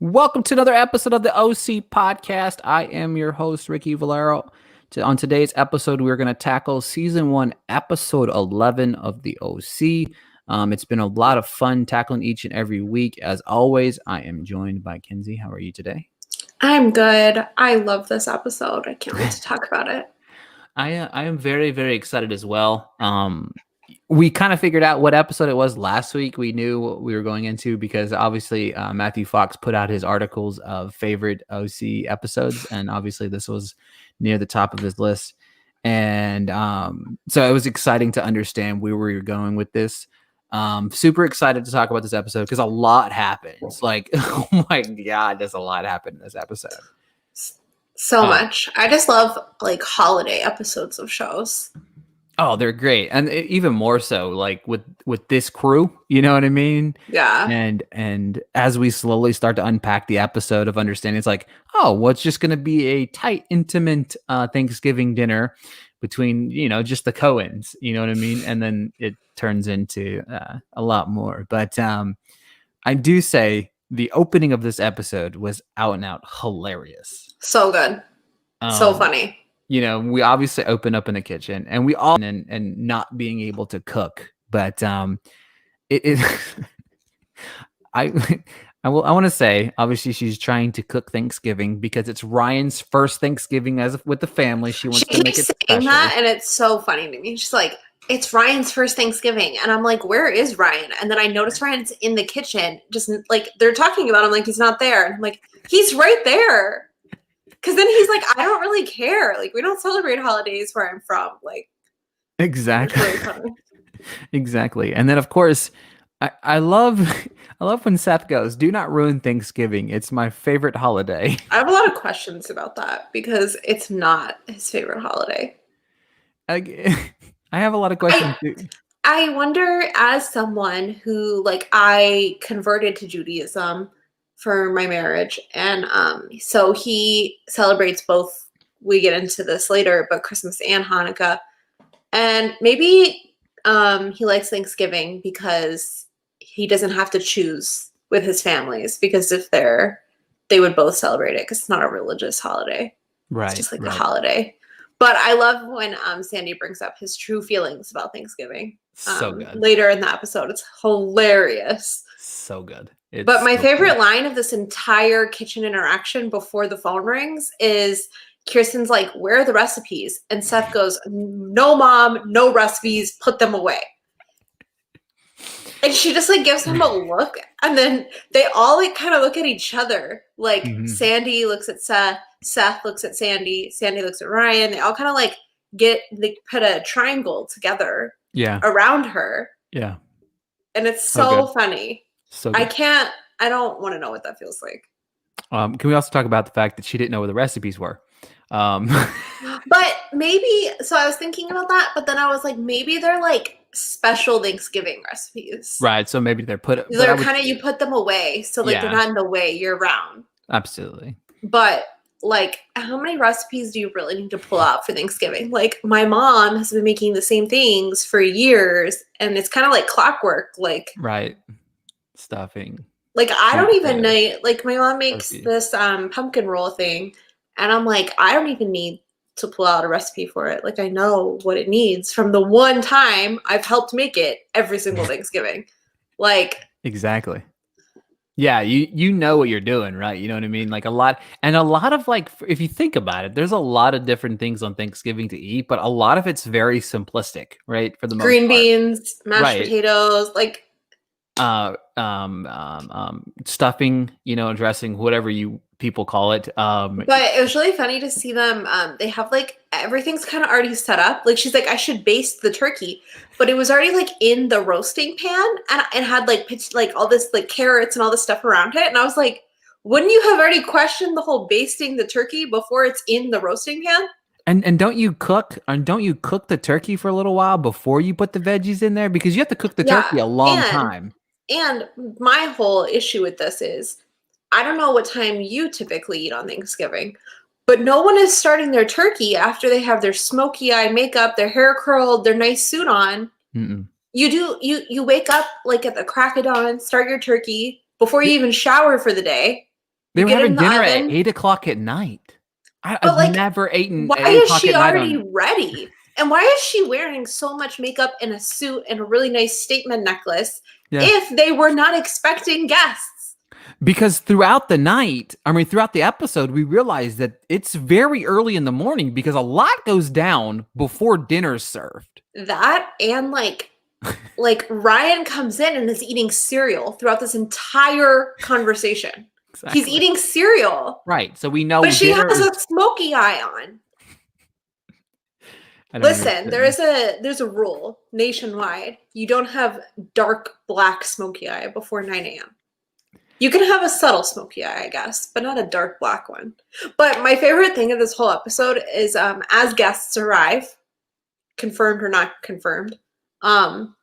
Welcome to another episode of the OC podcast. I am your host, Ricky Valero. On today's episode, we're going to tackle season 1, episode 11 of the OC. It's been a lot of fun tackling each and every week. As always, I am joined by Kenzie. How are you today? I'm good. I love this episode. I can't wait to talk about it. I am very, very excited as well. We kind of figured out what episode it was last week. We knew what we were going into because obviously Matthew Fox put out his articles of favorite OC episodes, and obviously this was near the top of his list. And so it was exciting to understand where we were going with this. Super excited to talk about this episode because a lot happens. Like, oh my God, there's a lot happened in this episode. So much. I just love like holiday episodes of shows. Oh, they're great. And even more so like with this crew, you know what I mean? Yeah. And as we slowly start to unpack the episode of understanding, it's like, oh, well, it's just going to be a tight, intimate Thanksgiving dinner between, just the Coens, you know what I mean? And then it turns into a lot more. But I do say the opening of this episode was out and out hilarious. So good. So funny. We obviously open up in the kitchen and we all and not being able to cook, but it I want to say obviously she's trying to cook Thanksgiving because it's Ryan's first Thanksgiving with the family. She wants to make it special. That, and it's so funny to me. She's like, it's Ryan's first Thanksgiving, and I'm like, where is Ryan? And then I notice Ryan's in the kitchen, just like they're talking about him, like he's not there. And I'm like, he's right there. Because then he's like, I don't really care. Like, we don't celebrate holidays where I'm from. Like, exactly. Really exactly. And then, of course, I love when Seth goes, "Do not ruin Thanksgiving. It's my favorite holiday." I have a lot of questions about that because it's not his favorite holiday. I have a lot of questions too. I wonder, as someone who, like, I converted to Judaism for my marriage, and so he celebrates both, we get into this later, but Christmas and Hanukkah, and maybe he likes Thanksgiving because he doesn't have to choose with his families, because if they would both celebrate it because it's not a religious holiday, right? It's just like a holiday. But I love when Sandy brings up his true feelings about Thanksgiving. So good. Later in the episode, it's hilarious. So good. But my favorite line of this entire kitchen interaction before the phone rings is Kirsten's like, "Where are the recipes?" And Seth goes, "No, Mom, no recipes, put them away." And she just like gives him a look, and then they all like kind of look at each other. Like Sandy looks at Seth, Seth looks at Sandy, Sandy looks at Ryan. They all kind of like they put a triangle together around her. Yeah. And it's so funny. So I don't want to know what that feels like. Can we also talk about the fact that she didn't know where the recipes were? But maybe, so I was thinking about that, but then I was like, maybe they're like special Thanksgiving recipes. Right. So maybe they're you put them away. So like they're not in the way year round. Absolutely. But like, how many recipes do you really need to pull out for Thanksgiving? Like, my mom has been making the same things for years, and it's kind of like clockwork. Like, right. Stuffing. Like, I don't even know. Like, my mom makes this pumpkin roll thing, and I'm like, I don't even need to pull out a recipe for it. Like, I know what it needs from the one time I've helped make it every single Thanksgiving. Like, exactly. Yeah, you know what you're doing, right? You know what I mean? Like a lot of like, if you think about it, there's a lot of different things on Thanksgiving to eat, but a lot of it's very simplistic, right? For the most green part. Beans, mashed potatoes, like stuffing, dressing, whatever people call it. But it was really funny to see them. They have like everything's kind of already set up. Like, she's like, I should baste the turkey, but it was already like in the roasting pan, and it had like all this like carrots and all this stuff around it. And I was like, wouldn't you have already questioned the whole basting the turkey before it's in the roasting pan? And don't you cook the turkey for a little while before you put the veggies in there? Because you have to cook the turkey a long time. And my whole issue with this is, I don't know what time you typically eat on Thanksgiving, but no one is starting their turkey after they have their smoky eye makeup, their hair curled, their nice suit on. Mm-mm. You wake up like at the crack of dawn, start your turkey before you even shower for the day. They You were get it having in the dinner at oven. 8 o'clock at night. But I've like, never eaten why at eight is o'clock she at night already on. ready? And why is she wearing so much makeup and a suit and a really nice statement necklace Yeah. if they were not expecting guests? Because throughout the night, I mean, throughout the episode, we realized that it's very early in the morning because a lot goes down before dinner's served. That and like Ryan comes in and is eating cereal throughout this entire conversation. He's Exactly. eating cereal, Right. So we know but she dinner has is. a smoky eye on. I don't Listen, understand. there's a rule nationwide. You don't have dark black smoky eye before 9 a.m. You can have a subtle smoky eye, I guess, but not a dark black one. But my favorite thing of this whole episode is as guests arrive, confirmed or not confirmed, um,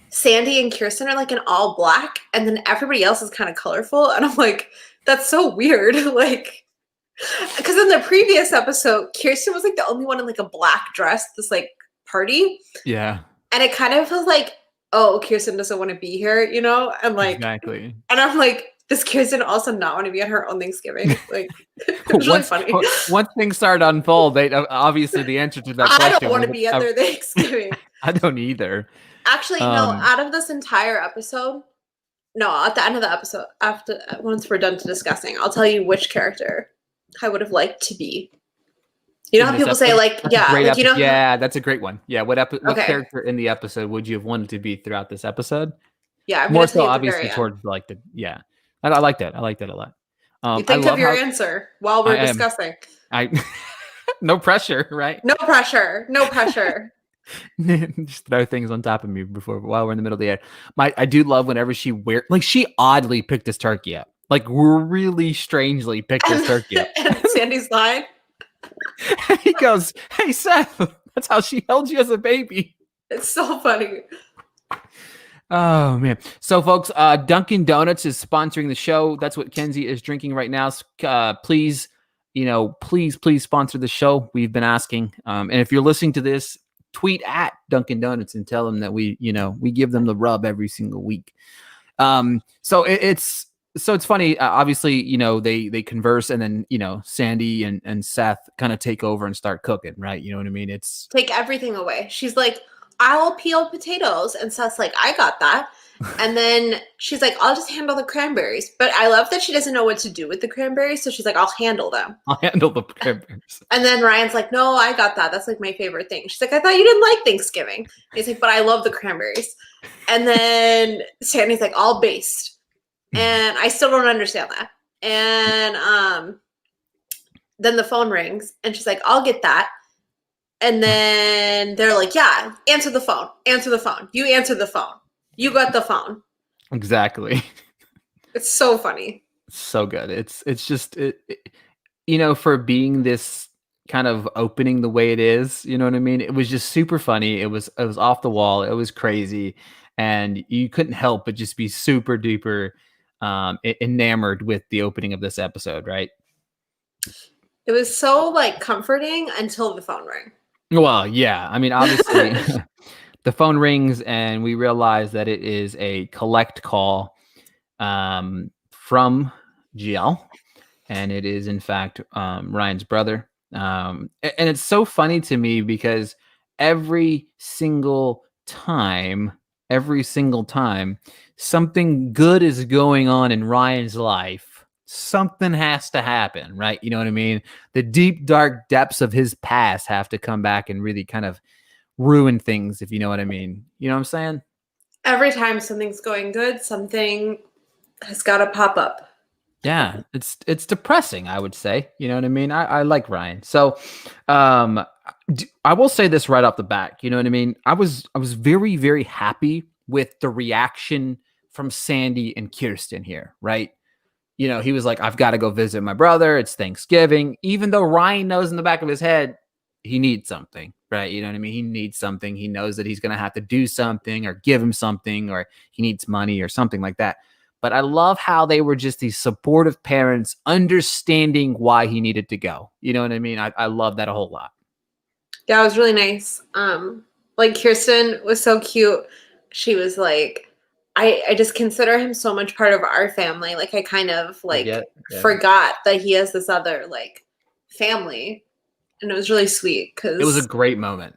Sandy and Kirsten are like in all black, and then everybody else is kind of colorful. And I'm like, that's so weird. Like, because in the previous episode, Kirsten was like the only one in like a black dress, this like party. Yeah. And it kind of feels like, oh, Kirsten doesn't want to be here, you know? And like, Exactly. and I'm like, does Kirsten also not want to be at her own Thanksgiving? Like, it was really funny. Once things start to unfold, they obviously the answer to that I question. don't want to be at their Thanksgiving. I don't either. Actually, no, out of this entire episode, no, at the end of the episode, after once we're done to discussing, I'll tell you which character I would have liked to be. You know how people say, like, yeah, like, you know, yeah, that's a great one. Yeah, what Okay. character in the episode would you have wanted to be throughout this episode? yeah, I'm More gonna tell so, you at the very obviously, end. towards like the yeah. I like that. I like that a lot. You I think of love your how answer while we're I am. discussing. No pressure, right? No pressure. No pressure. Just throw things on top of me while we're in the middle of the air. I do love whenever she she oddly picked this turkey up. Like really strangely picked this turkey up. And Sandy's line. He goes, "Hey Seth, that's how she held you as a baby." It's so funny. Oh man. So folks, Dunkin' Donuts is sponsoring the show. That's what Kenzie is drinking right now. Please, please sponsor the show. We've been asking. And if you're listening to this, tweet at Dunkin' Donuts and tell them that we give them the rub every single week. So it's funny. Obviously, they converse and then, Sandy and Seth kind of take over and start cooking, right? You know what I mean? It's take everything away. She's like, I'll peel potatoes. And Seth's like, I got that. And then she's like, I'll just handle the cranberries. But I love that she doesn't know what to do with the cranberries. So she's like, I'll handle them. I'll handle the cranberries. And then Ryan's like, no, I got that. That's like my favorite thing. She's like, I thought you didn't like Thanksgiving. And he's like, but I love the cranberries. And then Sandy's like, all based. And I still don't understand that. And then the phone rings and she's like, I'll get that. And then they're like, yeah, answer the phone. Answer the phone. You answer the phone. You got the phone. Exactly. It's so funny. So good. It's just for being this kind of opening the way it is, you know what I mean? It was just super funny. It was off the wall. It was crazy. And you couldn't help but just be super duper enamored with the opening of this episode, right? It was so like comforting until the phone rang. Well, yeah. I mean, obviously the phone rings and we realize that it is a collect call from GL. And it is, in fact, Ryan's brother. And it's so funny to me because every single time, something good is going on in Ryan's life, something has to happen, right? You know what I mean? The deep, dark depths of his past have to come back and really kind of ruin things, if you know what I mean. You know what I'm saying? Every time something's going good, something has got to pop up. Yeah, it's depressing, I would say. You know what I mean? I like Ryan. So I will say this right off the bat. You know what I mean? I was very, very happy with the reaction from Sandy and Kirsten here, right? He was like, I've got to go visit my brother. It's Thanksgiving. Even though Ryan knows in the back of his head, he needs something, right? You know what I mean? He needs something. He knows that he's going to have to do something or give him something or he needs money or something like that. But I love how they were just these supportive parents understanding why he needed to go. You know what I mean? I love that a whole lot. Yeah, it was really nice. Like Kirsten was so cute. She was like, I just consider him so much part of our family. Like I kind of like Yeah. forgot that he has this other like family, and it was really sweet It was a because great moment.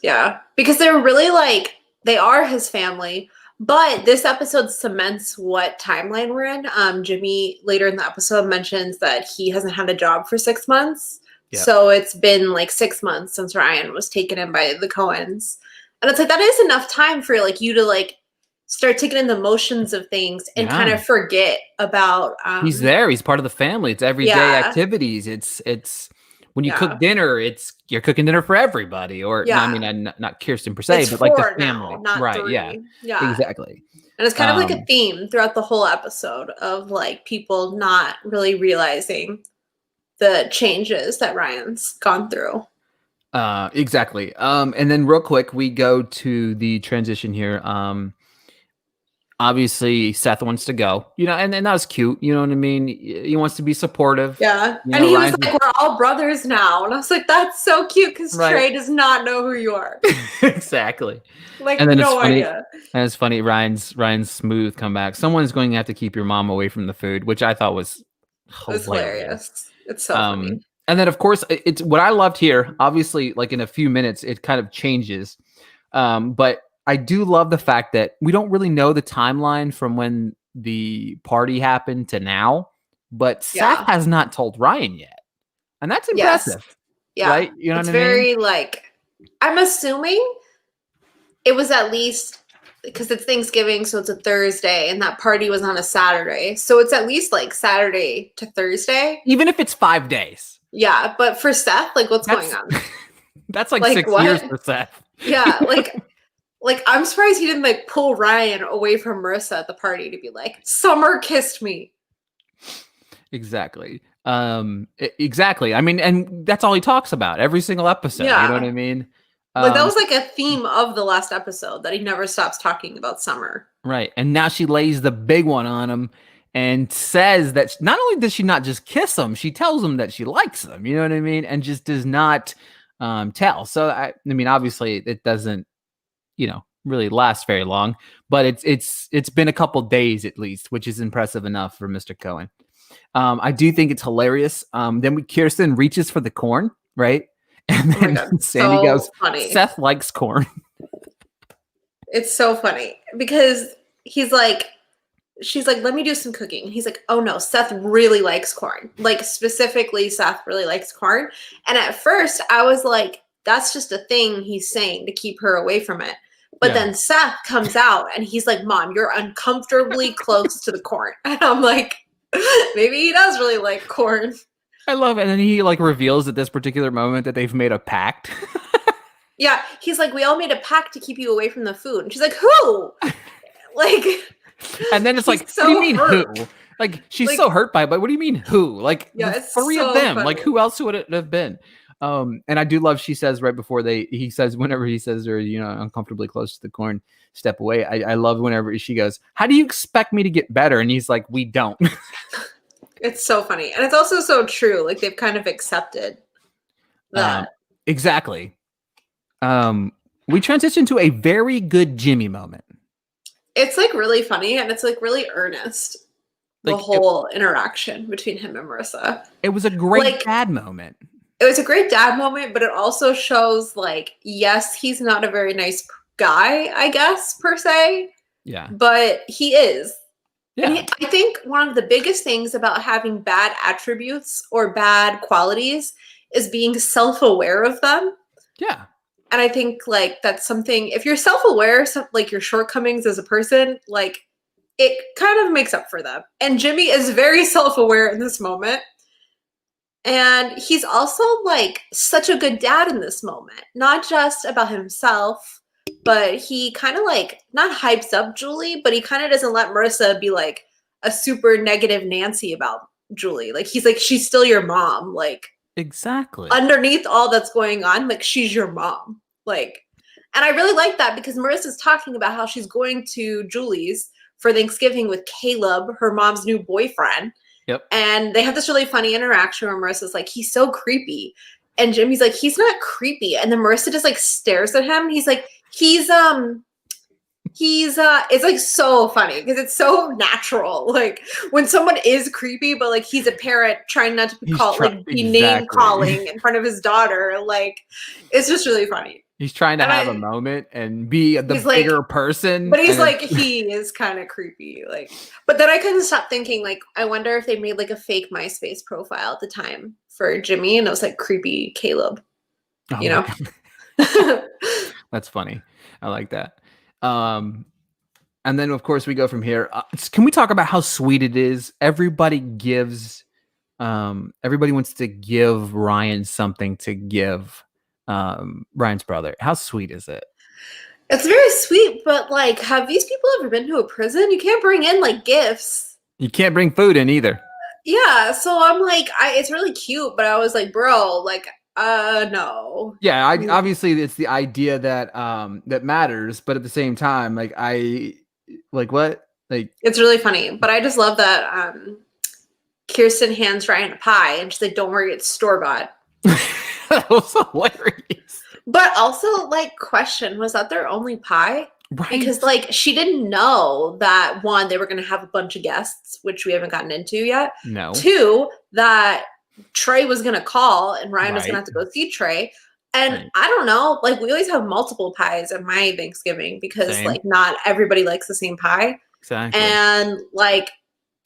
yeah, because they're really like they are his family. But this episode cements what timeline we're in. Jimmy later in the episode mentions that he hasn't had a job for 6 months. Yep. So it's been like 6 months since Ryan was taken in by the Cohens. And it's like that is enough time for like you to like start taking in the motions of things and kind Yeah. of forget about He's there. He's part of the family. It's everyday yeah, activities. It's when you cook yeah. dinner, you're cooking dinner for everybody. Or no, I mean, Yeah. not Kirsten per se, It's but like the 4 now, family. not Right. Yeah. 3. Yeah. Exactly. And it's kind of like a Um, theme throughout the whole episode of like people not really realizing the changes that Ryan's gone through. exactly. And then real quick, we go to the transition here. Obviously Seth wants to go, and that was cute. You know what I mean? He wants to be supportive. Yeah. And he was Ryan's like, we're all brothers now. And I was like, that's so cute because right. Trey does not know who you are. Exactly. Like, And then no idea. And it's funny. Ryan's smooth comeback. Someone's going to have to keep your mom away from the food, which I thought was hilarious. It's so funny. And then of course it's what I loved here. Obviously, like in a few minutes, it kind of changes. But I do love the fact that we don't really know the timeline from when the party happened to now, but Seth has not told Ryan yet. And that's impressive. Yes. Yeah. Right? You know it's what I mean? very like, I'm assuming it was at least because it's Thanksgiving, so it's a Thursday, and that party was on a Saturday. So it's at least like Saturday to Thursday. Even if it's 5 days. Yeah, but for Seth, like what's going on? That's like 6 years for Seth. Yeah, like I'm surprised he didn't like pull Ryan away from Marissa at the party to be like, Summer kissed me. Exactly. Exactly. I mean, and that's all he talks about every single episode. Yeah. You know what I mean? Like that was like a theme of the last episode that he never stops talking about Summer. Right. And now she lays the big one on him and says that not only does she not just kiss him, she tells him that she likes him. You know what I mean? And just does not tell. So I mean, obviously it doesn't, really last very long, but it's been a couple days at least, which is impressive enough for Mr. Cohen. I do think it's hilarious. Then Kirsten reaches for the corn, right? And then Sandy goes, funny. Seth likes corn. It's so funny because she's like, let me do some cooking. He's like, oh no, Seth really likes corn. Like specifically, Seth really likes corn. And at first I was like, that's just a thing he's saying to keep her away from it. But then Seth comes out and he's like, Mom, you're uncomfortably close to the corn. And I'm like, maybe he does really like corn. I love it. And then he like reveals at this particular moment that they've made a pact. Yeah. He's like, we all made a pact to keep you away from the food. And she's like, who? Like, and then it's like, so what do you mean hurt. Who? Like, she's like, so hurt by it, but what do you mean who? Like, it's 3 of them. Funny. Like, who else would it have been? And I do love, she says right before whenever he says they're, uncomfortably close to the corn, step away. I love whenever she goes, how do you expect me to get better? And he's like, we don't. It's so funny. And it's also so true. Like they've kind of accepted that. Exactly. We transition to a very good Jimmy moment. It's like really funny and it's like really earnest. The whole interaction between him and Marissa. It was a great dad moment. It was a great dad moment, but it also shows like, yes, he's not a very nice guy, I guess, per se. Yeah. But he is. Yeah. And I think one of the biggest things about having bad attributes or bad qualities is being self-aware of them. Yeah. And I think like that's something, if you're self-aware, like your shortcomings as a person, like it kind of makes up for them. And Jimmy is very self-aware in this moment. And he's also like such a good dad in this moment, not just about himself, but he kind of like not hypes up Julie, but he kind of doesn't let Marissa be like a super negative Nancy about Julie. Like he's like, she's still your mom. Like exactly underneath all that's going on, like she's your mom. Like, and I really like that because Marissa's talking about how she's going to Julie's for Thanksgiving with Caleb, her mom's new boyfriend. Yep. And they have this really funny interaction where Marissa's like, he's so creepy. And Jimmy's like, he's not creepy. And then Marissa just like stares at him. And he's like, he's He's it's like so funny because it's so natural. Like when someone is creepy, but like he's a parent trying not to be name calling in front of his daughter. Like it's just really funny. He's trying to And have a moment and be the bigger person. But he's like, he is kind of creepy. Like, but then I couldn't stop thinking, like, I wonder if they made like a fake MySpace profile at the time for Jimmy, and it was like creepy Caleb. Oh you know? That's funny. I like that. And then of course we go from here. Can we talk about how sweet it is? Everybody wants to give Ryan something to give Ryan's brother. How sweet is it? It's very sweet, but like, have these people ever been to a prison? You can't bring in like gifts. You can't bring food in either. Yeah, so I'm like, it's really cute, but I was like, bro, like, no. Yeah, obviously it's the idea that that matters, but at the same time, like what? Like it's really funny, but I just love that Kirsten hands Ryan a pie, and she's like, "Don't worry, it's store-bought." That was hilarious. But also, like, question, was that their only pie? Right. Because, like, she didn't know that, one, they were going to have a bunch of guests, which we haven't gotten into yet. No. Two, that Trey was going to call and Ryan was going to have to go see Trey. And I don't know, like, we always have multiple pies at my Thanksgiving because, like, not everybally likes the same pie. Exactly. And, like,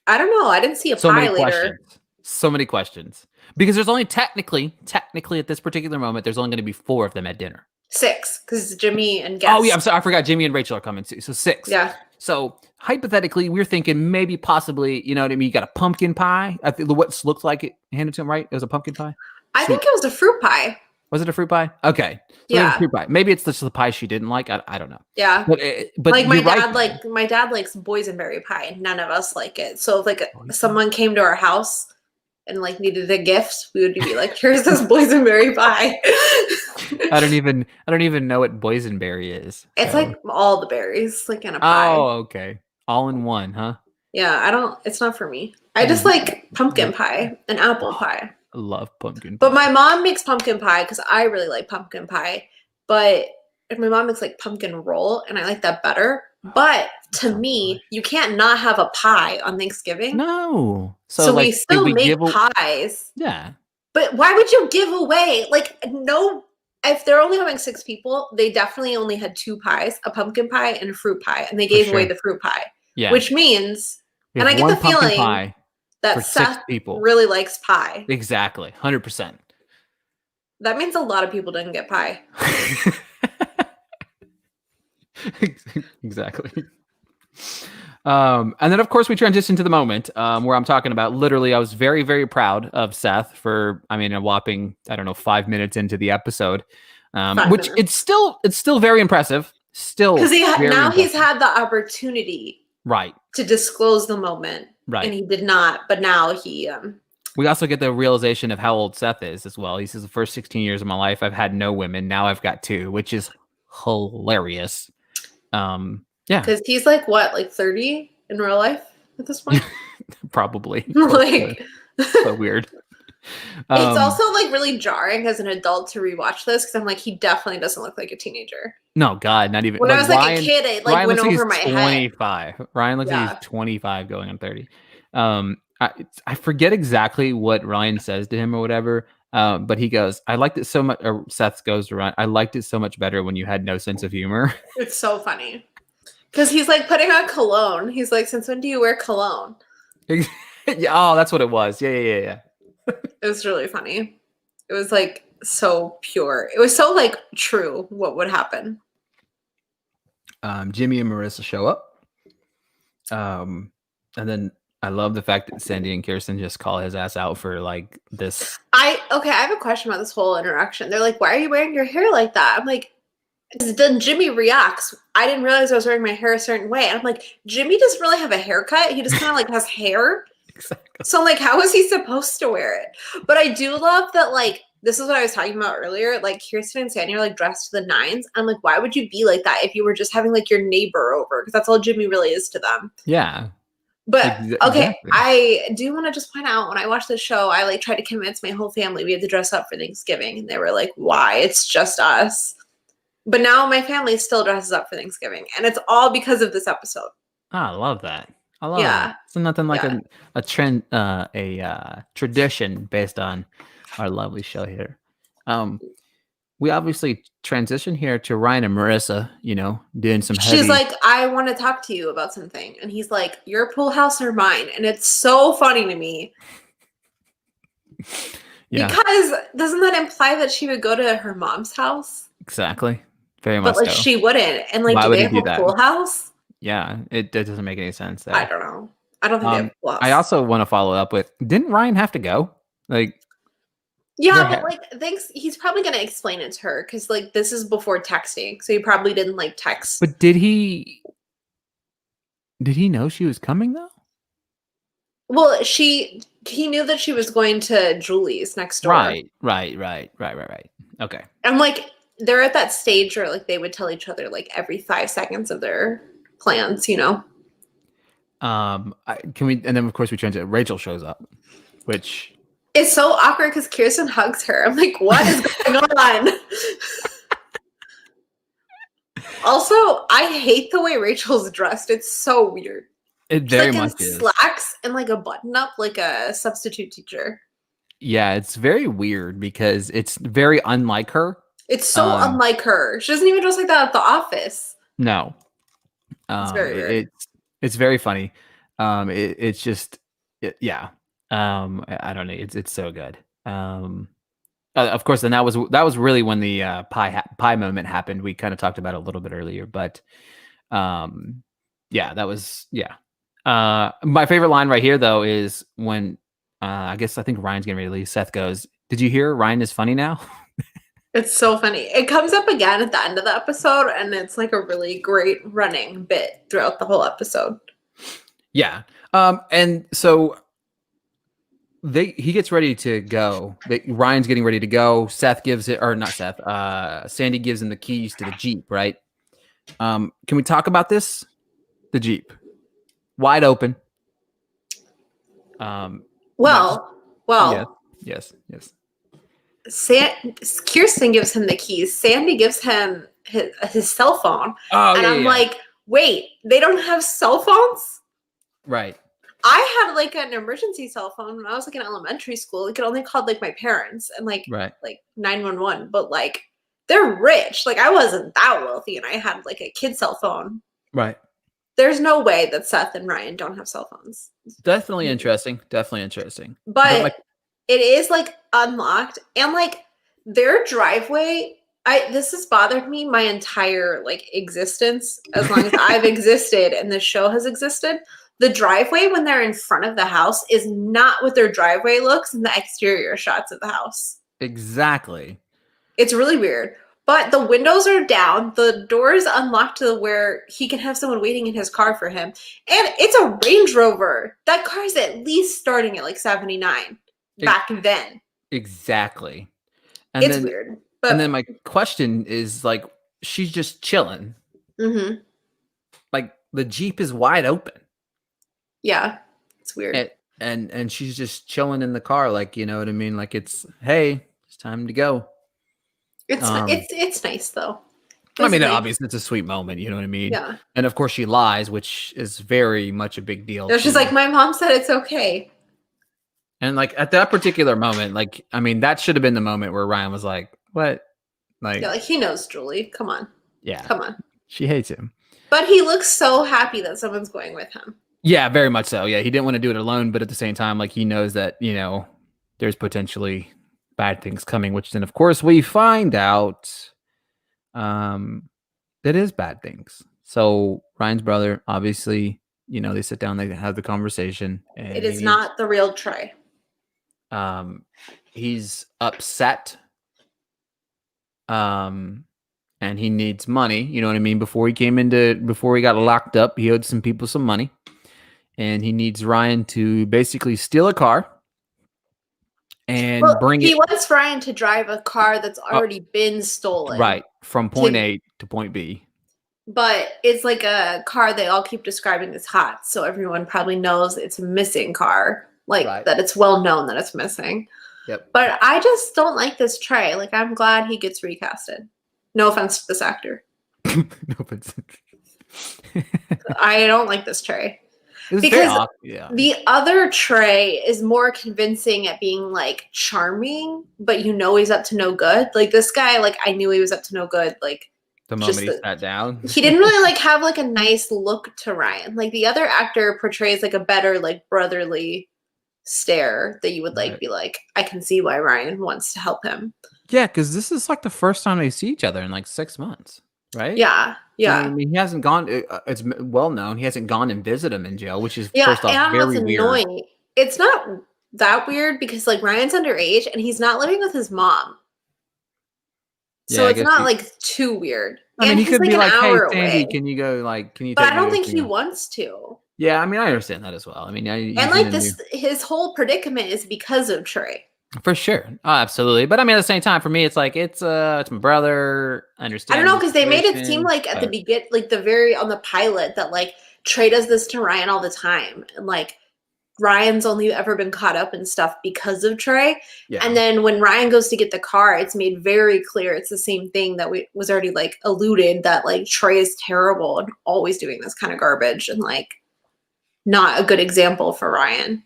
I don't know. I didn't see a pie later. So many questions. Because there's only technically at this particular moment, there's only going to be 4 of them at dinner. 6, because Jimmy and guests. Oh yeah, I'm sorry, I forgot Jimmy and Rachel are coming too. So 6. Yeah. So hypothetically, we're thinking maybe possibly, you know what I mean? You got a pumpkin pie. I think what looked like it handed to him, right? It was a pumpkin pie. I think it was a fruit pie. Was it a fruit pie? Okay. So yeah. Fruit pie. Maybe it's just the pie she didn't like. I don't know. Yeah. But like my dad, my dad likes boysenberry pie. None of us like it. So if like someone came to our house and like needed a gift, we would be like, "Here's this boysenberry pie." I don't even know what boysenberry is. It's like all the berries, like in a pie. Oh, okay. All in one, huh? Yeah, it's not for me. I just like pumpkin pie and apple pie. I love pumpkin pie. But my mom makes pumpkin pie because I really like pumpkin pie. But my mom makes like pumpkin roll, and I like that better. But to me, you can't not have a pie on Thanksgiving. No. So like, we still make pies. Yeah. But why would you give away? Like, no, if they're only having 6 people, they definitely only had 2 pies, a pumpkin pie and a fruit pie. And they gave away the fruit pie. Yeah. Which means, and I get the feeling that Seth really likes pie. Exactly. 100%. That means a lot of people didn't get pie. Exactly. And then of course we transition to the moment where I'm talking about literally I was very, very proud of Seth for, I mean, a whopping, I don't know, 5 minutes into the episode, which it's still very impressive. Still, because he's had the opportunity to disclose the moment, and he did not, but now he we also get the realization of how old Seth is as well. He says the first 16 years of my life I've had no women, now I've got 2, which is hilarious. Yeah, because he's like what, like 30 in real life at this point. Probably. Like so weird. It's also like really jarring as an adult to rewatch this because I'm like, he definitely doesn't look like a teenager. No, God, not even. When I was like a kid, it like went over my head. 25. Ryan looks like he's 25 going on 30. I forget exactly what Ryan says to him or whatever. But he goes, I liked it so much, or Seth goes to Ryan, I liked it so much better when you had no sense of humor. It's so funny. Because he's like putting on cologne. He's like, since when do you wear cologne? Yeah, oh, that's what it was. Yeah. It was really funny. It was like so pure. It was so like true what would happen. Jimmy and Marissa show up. And then I love the fact that Sandy and Kirsten just call his ass out for like this. I have a question about this whole interaction. They're like, why are you wearing your hair like that? I'm like, then Jimmy reacts. I didn't realize I was wearing my hair a certain way. And I'm like, Jimmy doesn't really have a haircut. He just kind of like has hair. Exactly. So I'm like, how is he supposed to wear it? But I do love that, like, this is what I was talking about earlier. Like, Kirsten and Sandy are like dressed to the nines. I'm like, why would you be like that if you were just having like your neighbor over? Because that's all Jimmy really is to them. Yeah. But okay, exactly. I do want to just point out when I watched the show, I like tried to convince my whole family we had to dress up for Thanksgiving, and they were like, "Why? It's just us." But now my family still dresses up for Thanksgiving, and it's all because of this episode. Oh, I love that. I love that. Yeah. So nothing like Yeah. a trend, tradition based on our lovely show here. We obviously transition here to Ryan and Marissa, doing some She's heavy. like, I want to talk to you about something. And he's like, your pool house or mine? And it's so funny to me. Yeah, Because doesn't that imply that she would go to her mom's house? exactly. Very But much like so. she wouldn't. And like, Why do would they he have do a that? pool house? Yeah, it doesn't make any sense I there. don't know. I don't think they have a pool house. I also want to follow up with, didn't Ryan have to go? Like, Yeah, there but ha- like thanks he's probably gonna explain it to her because like this is before texting. So he probably didn't like text. but did he know she was coming though? Well, he knew that she was going to Julie's next door. Right. Okay. And like they're at that stage where like they would tell each other like every 5 seconds of their plans, you know? Can we? And then of course we change it. Rachel shows up, which It's so awkward because Kirsten hugs her. I'm like, what is going on? Also, I hate the way Rachel's dressed. It's so weird. it She's very like in much is. slacks and like a button up, like a substitute teacher. Yeah, it's very weird because it's very unlike her. It's so unlike her. She doesn't even dress like that at the office. No, It's very weird. it's very funny. It's just yeah. I don't know. It's so good. Of course, and that was really when the pie moment happened. We kind of talked about it a little bit earlier, but yeah, that was yeah. My favorite line right here though is when I think Ryan's getting ready to leave. Seth goes, "Did you hear Ryan is funny now?" It's so funny. It comes up again at the end of the episode, and it's like a really great running bit throughout the whole episode. Yeah. And so he gets ready to go. Ryan's getting ready to go. Seth gives it, or not Seth. Sandy gives him the keys to the Jeep. Right. Can we talk about this? The Jeep, wide open. Well, yes. Kirsten gives him the keys. Sandy gives him his cell phone. Oh, and I'm like, wait, they don't have cell phones? Right. I had like an emergency cell phone when I was like in elementary school. Like it only called like my parents and like 911. But like they're rich. Like I wasn't that wealthy and I had like a kid cell phone. Right. There's no way that Seth and Ryan don't have cell phones. Definitely interesting. But it is like unlocked and like their driveway. This has bothered me my entire like existence as long as I've existed and this show has existed. The driveway when they're in front of the house is not what their driveway looks in the exterior shots of the house. Exactly. It's really weird. But the windows are down. The door is unlocked to where he can have someone waiting in his car for him. And it's a Range Rover. That car is at least starting at like 79 back then. Exactly. And it's weird. But, and then my question is like, she's just chilling. Mm-hmm. Like the Jeep is wide open. Yeah, it's weird. And she's just chilling in the car, like, you know what I mean? Like it's time to go. It's nice though. Obviously it's a sweet moment, you know what I mean? Yeah. And of course she lies, which is very much a big deal. She's like, my mom said it's okay. And like at that particular moment, like, I mean, that should have been the moment where Ryan was like, what? Like, yeah, like he knows Julie. Come on. Yeah. Come on. She hates him. But he looks so happy that someone's going with him. Yeah, very much so. Yeah, he didn't want to do it alone, but at the same time, like he knows that, there's potentially bad things coming, which then of course we find out that is bad things. So Ryan's brother, obviously, they sit down, they have the conversation. And it is not the real Trey. He's upset. And he needs money, you know what I mean? Before he got locked up, he owed some people some money. And he needs Ryan to basically steal a car and bring it. He wants Ryan to drive a car that's already been stolen. Right. From point A to point B. But it's like a car they all keep describing as hot. So everyone probably knows it's a missing car. Like that it's well known that it's missing. Yep. But I just don't like this Trey. Like I'm glad he gets recasted. No offense to this actor. No, but I don't like this Trey. it was very Because awkward. Yeah. the other Trey is more convincing at being like charming, but you know he's up to no good. Like this guy, like I knew he was up to no good. Like The moment just he sat down. he didn't really like have like a nice look to Ryan. Like the other actor portrays like a better like brotherly stare that you would like Right. be like, I can see why Ryan wants to help him. Yeah, because this is like the first time they see each other in like 6 months, right? Yeah, You know what I yeah. mean? He hasn't gone. It's well known he hasn't gone and visit him in jail, which is Yeah, first off and what's very weird. annoying, it's not that weird because like Ryan's underage and he's not living with his mom. Yeah, So I it's guess not he. like too weird. I mean, And he he's could like be an like, "Hey, hour Sandy, away. can you go? Like, can you But take I me don't to think you he know?" wants to. Yeah, I mean, I understand that as well. I mean, And he's in like a new. this his whole predicament is because of Trey. For sure. Oh, absolutely. But I mean, at the same time, for me, it's like it's my brother. I I don't understand know the because they made it seem situation, like at the but begin, like the very on the pilot, that like Trey does this to Ryan all the time, and like Ryan's only ever been caught up in stuff because of Trey. yeah, And then when Ryan goes to get the car, it's made very clear it's the same thing that was already like alluded, that like Trey is terrible and always doing this kind of garbage and like not a good example for Ryan.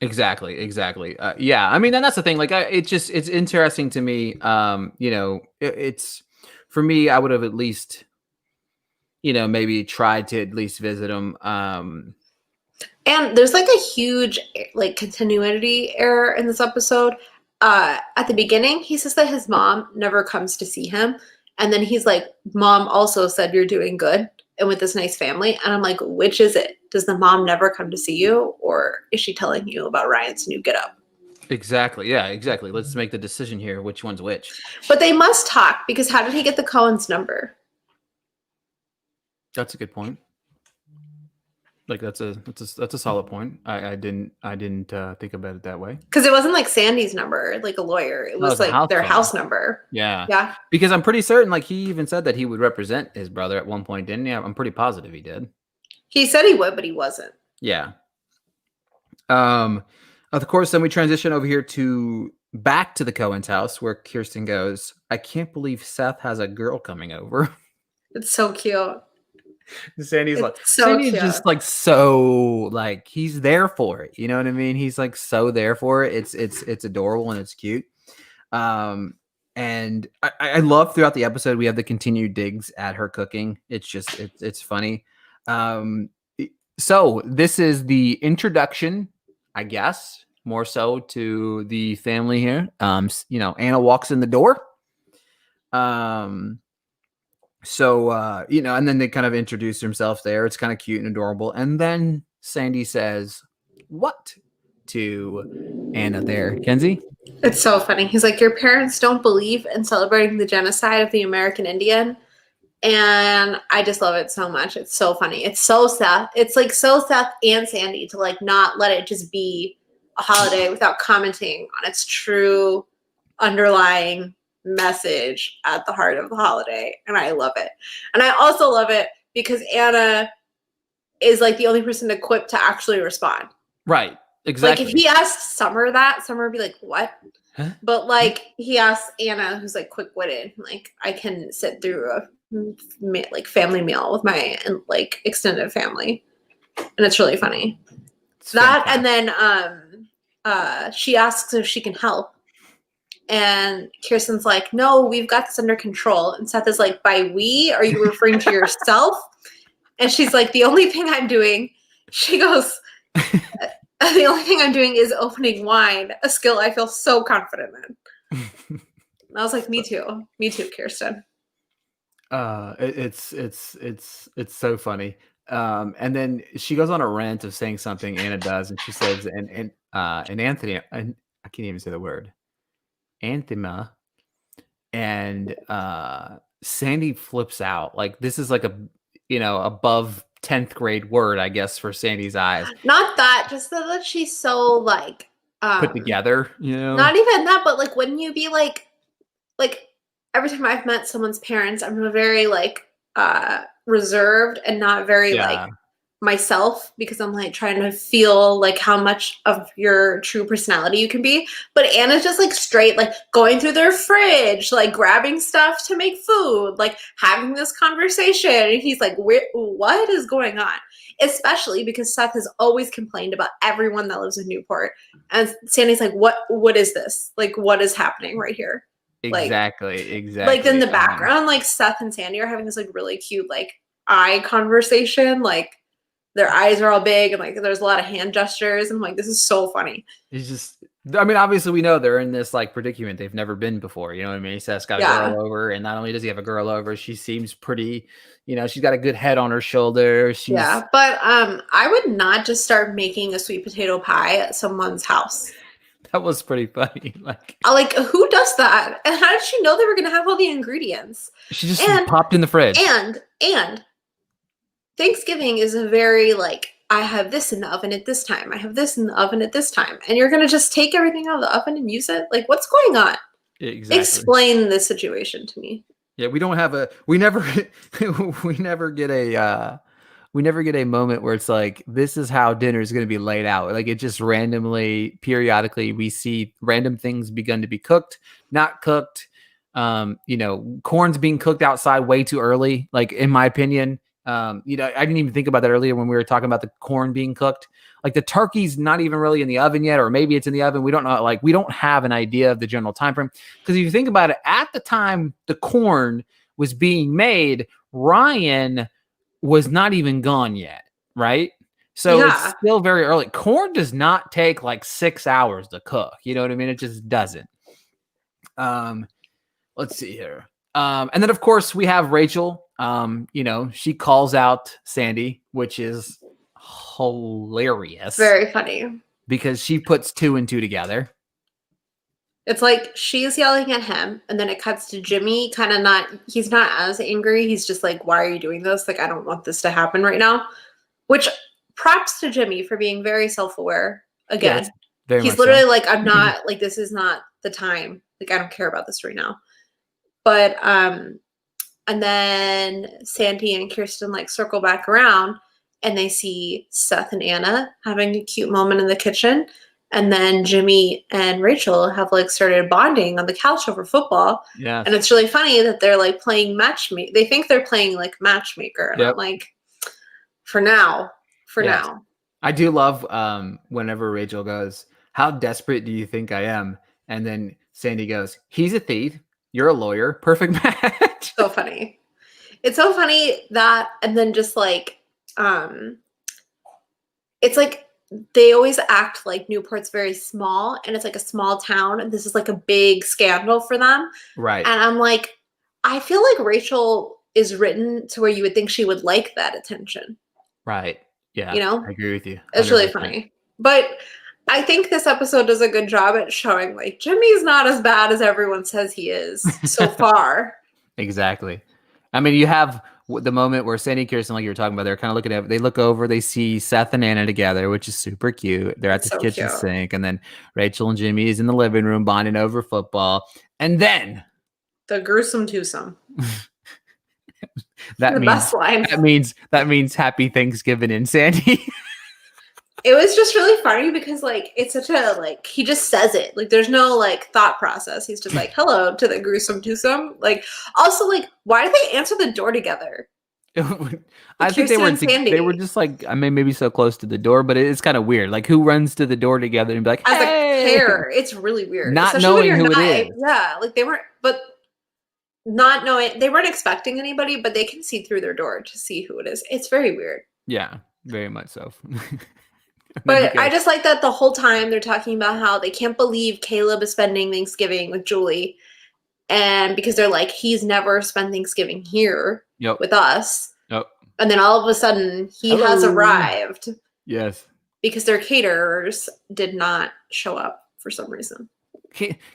exactly, exactly. Yeah, I mean, and that's the thing. Like, it's interesting to me. It's for me. I would have at least, maybe tried to at least visit him. And there's like a huge like continuity error in this episode. At the beginning, he says that his mom never comes to see him, and then he's like, "Mom also said you're doing good and with this nice family." And I'm like, which is it? Does the mom never come to see you, or is she telling you about Ryan's new get up? Exactly. Yeah. Exactly. Let's make the decision here. Which one's which? But they must talk because how did he get the Cohen's number? That's a good point. Like that's a solid point. I didn't think about it that way. Because it wasn't like Sandy's number, like a lawyer. It No, was it's a like house their phone. house number. Yeah. Yeah. Because I'm pretty certain, like, he even said that he would represent his brother at one point, didn't he? I'm pretty positive he did. He said he would, but he wasn't. Yeah. Um, of course, then we transition over here to back to the Cohen's house where Kirsten goes, I can't believe Seth has a girl coming over. It's so cute. Sandy's like, It's so Sandy's cute. just like so like he's there for it. You know what I mean? He's like so there for it. It's adorable and it's cute. And I love throughout the episode we have the continued digs at her cooking. It's just it's funny. So this is the introduction, I guess, more so to the family here. Anna walks in the door. And then they kind of introduce themselves there. It's kind of cute and adorable. And then Sandy says, "What?" to Anna there. Kenzie? It's so funny. He's like, your parents don't believe in celebrating the genocide of the American Indian. And I just love it so much. It's so funny. It's so Seth. It's like so Seth and Sandy to like not let it just be a holiday without commenting on its true underlying message at the heart of the holiday. And I love it. And I also love it because Anna is like the only person equipped to actually respond. Right. Like if Exactly. he asked Summer that, Summer would be like, "What?" Huh? But like he asks Anna, who's like quick-witted, like I can sit through a like family meal with my like extended family, and it's really funny. It's That fantastic. and then she asks if she can help, and Kirsten's like, "No, we've got this under control." And Seth is like, "By we, are you referring to yourself?" And she's like, "The only thing I'm doing," she goes, "The only thing I'm doing is opening wine, a skill I feel so confident in." And I was like, me too, Kirsten. It's so funny. And then she goes on a rant of saying something Anna does, and she says, and Anthony, and I can't even say the word, anthema, and Sandy flips out. Like this is like a above 10th grade word, I guess, for Sandy's eyes. Not that, just that she's so like, Put together, not even that, but like, wouldn't you be like every time I've met someone's parents, I'm very like reserved and not very like Yeah. myself because I'm like trying to feel like how much of your true personality you can be. But Anna's just like straight, like going through their fridge, like grabbing stuff to make food, like having this conversation. And he's like, what is going on? Especially because Seth has always complained about everyone that lives in Newport. And Sandy's like, what is this? Like, what is happening right here? Exactly. Like in the background, like Seth and Sandy are having this like really cute like eye conversation. Like their eyes are all big and like there's a lot of hand gestures. And I'm like, this is so funny. It's just, I mean, obviously we know they're in this like predicament they've never been before. You know what I mean? Seth's got a girl over, and not only does he have a girl over, she seems pretty, you know, she's got a good head on her shoulder. But I would not just start making a sweet potato pie at someone's house. That was pretty funny. Like who does that? And how did she know they were going to have all the ingredients? She just popped in the fridge. And Thanksgiving is a very like, I have this in the oven at this time. I have this in the oven at this time. And you're going to just take everything out of the oven and use it? Like, what's going on? Exactly. Explain the situation to me. Yeah, we never get a moment where it's like, this is how dinner is going to be laid out. Like it just randomly, periodically, we see random things begun to be cooked, not cooked. You know, corn's being cooked outside way too early. Like in my opinion, you know, I didn't even think about that earlier when we were talking about the corn being cooked. Like the turkey's not even really in the oven yet, or maybe it's in the oven. We don't know. Like we don't have an idea of the general time frame. Because if you think about it, at the time the corn was being made, Ryan was not even gone yet, right? So it's still very early. Corn does not take like 6 hours to cook. You know what I mean? It just doesn't. Let's see here. And then of course we have Rachel. You know, she calls out Sandy, which is hilarious. Very funny. Because she puts 2 and 2 together. It's like she's yelling at him, and then it cuts to Jimmy he's not as angry. He's just like, why are you doing this? Like, I don't want this to happen right now. Which props to Jimmy for being very self-aware. Again, yes, he's literally like, I'm not like, this is not the time. Like, I don't care about this right now. But and then Sandy and Kirsten like circle back around and they see Seth and Anna having a cute moment in the kitchen. And then Jimmy and Rachel have like started bonding on the couch over football. Yeah. And it's really funny that they're like playing matchmaker. They think they're playing like matchmaker. And I'm like, for now. I do love whenever Rachel goes, how desperate do you think I am? And then Sandy goes, he's a thief. You're a lawyer. Perfect match. So funny. It's so funny that, and then just like, it's like they always act like Newport's very small and it's like a small town. And this is like a big scandal for them. Right. And I'm like, I feel like Rachel is written to where you would think she would like that attention. Right. Yeah. You know? I agree with you. 100%. It's really funny. But I think this episode does a good job at showing like Jimmy's not as bad as everyone says he is so far. Exactly. I mean, you have the moment where Sandy and Kirsten, like you were talking about, they're kind of looking at, they look over, they see Seth and Anna together, which is super cute. They're at the kitchen sink. And then Rachel and Jimmy is in the living room bonding over football. And then the gruesome twosome. That means happy Thanksgiving in Sandy. It was just really funny because like it's such a like he just says it. Like there's no like thought process. He's just like, hello to the gruesome twosome. Like also like why did they answer the door together? I think they were just like, I mean, maybe so close to the door, but it's kind of weird. Like who runs to the door together and be like, hey! As a pair, it's really weird. Not especially knowing who it is. Yeah, like they weren't, but not knowing, they weren't expecting anybody, but they can see through their door to see who it is. It's very weird. Yeah, very much so. But I just like that the whole time they're talking about how they can't believe Caleb is spending Thanksgiving with Julie. And because they're like, he's never spent Thanksgiving here with us. Yep. And then all of a sudden he has arrived. Yes. Because their caterers did not show up for some reason.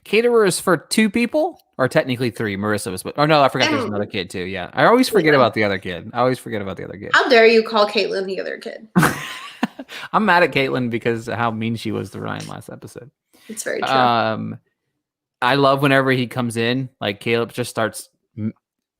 Caterers for 2 people? Or technically 3. Marissa was, oh no, I forgot there's another kid too. Yeah. I always forget about the other kid. How dare you call Caitlin the other kid? I'm mad at Caitlin because of how mean she was to Ryan last episode. It's very true. I love whenever he comes in, like Caleb just starts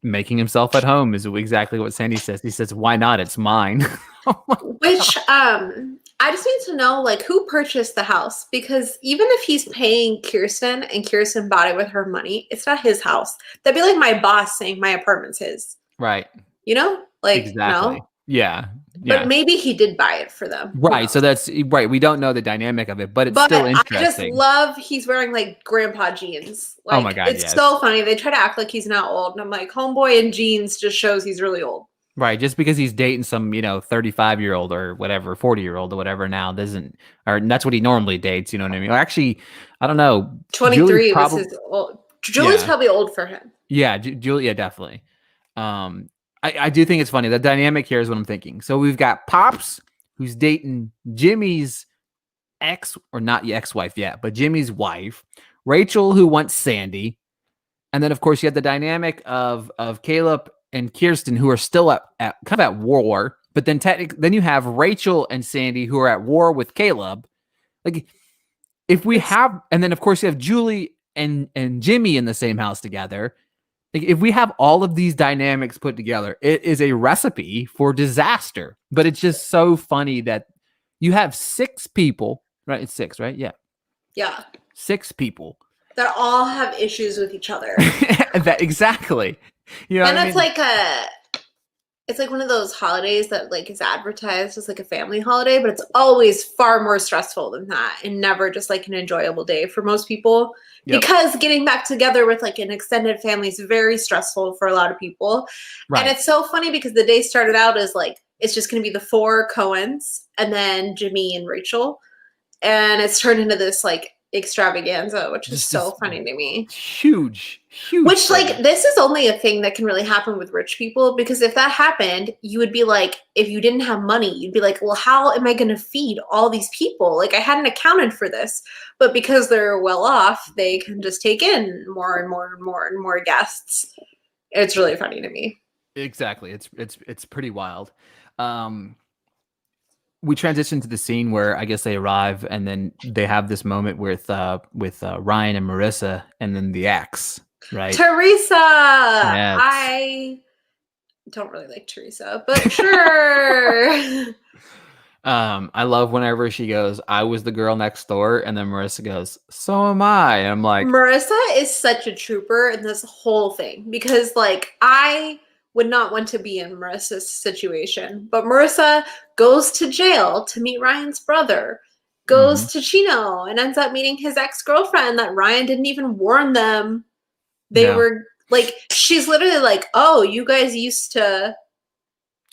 Making himself at home is exactly what Sandy says. He says, "Why not? It's mine." Oh my Which I just need to know like who purchased the house because even if he's paying Kirsten and Kirsten bought it with her money, it's not his house. That'd be like my boss saying my apartment's his. Right. You know? Like Exactly. no. Yeah. But Yeah. maybe he did buy it for them. Who Right. So knows? that's right. We don't know the dynamic of it, but it's But still I just interesting. love he's wearing like grandpa jeans. Oh my Like God. it's Yes. so funny. They try to act like he's not old, and I'm like, homeboy in jeans just shows he's really old. Right. Just because he's dating some, 35-year-old or whatever, 40-year-old or whatever now doesn't, or that's what he normally dates. You know what I mean? Or actually, I don't know. Julie's 23 was probably, his old. Julie's yeah. probably old for him. Yeah. Julia, definitely. Um, I do think it's funny. The dynamic here is what I'm thinking. So we've got Pops, who's dating Jimmy's ex, or not ex-wife yet, but Jimmy's wife, Rachel, who wants Sandy. And then, of course, you have the dynamic of Caleb and Kirsten, who are still at kind of at war. But then you have Rachel and Sandy, who are at war with Caleb. Like, if we have, and then of course you have Julie and Jimmy in the same house together. Like, if we have all of these dynamics put together, it is a recipe for disaster. But it's just so funny that you have 6 people, right? It's 6, right? Yeah, Yeah. 6 people That all have issues with each other. that exactly. You know And what I it's mean? like it's like one of those holidays that like is advertised as like a family holiday, but it's always far more stressful than that and never just like an enjoyable day for most people. Yep. Because getting back together with like an extended family is very stressful for a lot of people. Right. And it's so funny because the day started out as like it's just going to be the 4 Cohens and then Jimmy and Rachel. And it's turned into this like extravaganza, which is Just so this funny to me. huge Which, thing. like, this is only a thing that can really happen with rich people because if that happened, you would be like, if you didn't have money, you'd be like, well, how am I going to feed all these people? Like, I hadn't accounted for this. But because they're well off, they can just take in more and more and more and more guests. It's really funny to me. Exactly. It's pretty wild. We transition to the scene where I guess they arrive and then they have this moment with Ryan and Marissa and then the ex, right? Teresa! Yeah. I don't really like Teresa, but sure. I love whenever she goes, "I was the girl next door," and then Marissa goes, "So am I." And I'm like, Marissa is such a trooper in this whole thing because, like, I would not want to be in Marissa's situation, but Marissa goes to jail to meet Ryan's brother, goes to Chino, and ends up meeting his ex-girlfriend that Ryan didn't even warn them. They were like, she's literally like, "Oh, you guys used to,"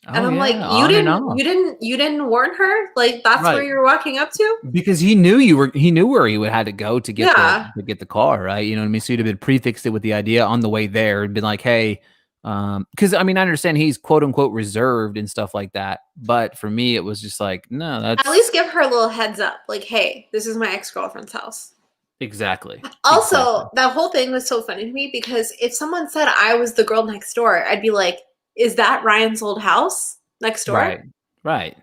and I'm like, "You didn't warn her? Like, that's where you're walking up to?" Because he knew where he would had to go to get Yeah. the car, right? You know what I mean? So he'd have been prefixed it with the idea on the way there and been like, "Hey," because I mean, I understand he's quote unquote reserved and stuff like that, but for me, it was just like, no, that's At least give her a little heads up, like, "Hey, this is my ex-girlfriend's house." exactly. Also, that whole thing was so funny to me because if someone said I was the girl next door, I'd be like, is that Ryan's old house next door? Right.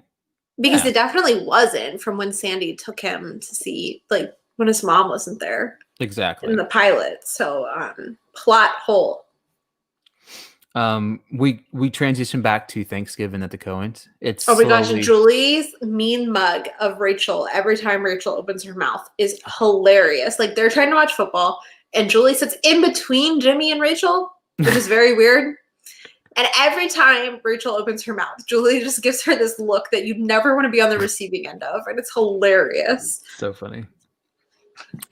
Because Yeah. it definitely wasn't from when Sandy took him to see, like, when his mom wasn't there Exactly. in the pilot. So, plot hole. We transition back to Thanksgiving at the Cohens. It's Oh my gosh, slowly- Julie's mean mug of Rachel every time Rachel opens her mouth is hilarious. Like they're trying to watch football, and Julie sits in between Jimmy and Rachel, which is very weird. And every time Rachel opens her mouth, Julie just gives her this look that you'd never want to be on the receiving end of, and it's hilarious. So funny.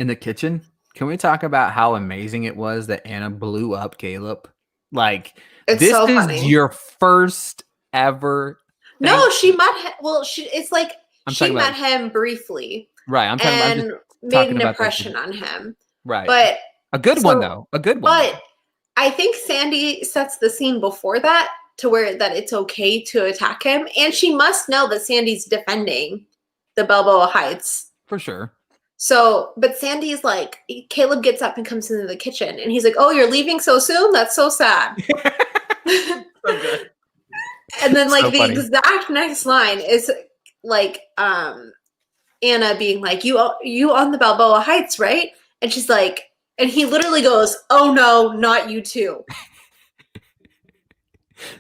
In the kitchen, can we talk about how amazing it was that Anna blew up Caleb? Like, It's this so is funny. your first ever. No, she met him. Well, it's like she met about, him briefly. Right. I'm and made an impression on him. Right. But a good one though. A good one. But I think Sandy sets the scene before that to where that it's okay to attack him. And she must know that Sandy's defending the Balboa Heights. For sure. So, but Sandy's like, Caleb gets up and comes into the kitchen and he's like, "Oh, you're leaving so soon? That's so sad." So good. And then like So the funny. exact next line is like Anna being like, you on the Balboa Heights, right? And she's like, and he literally goes, "Oh no, not you too."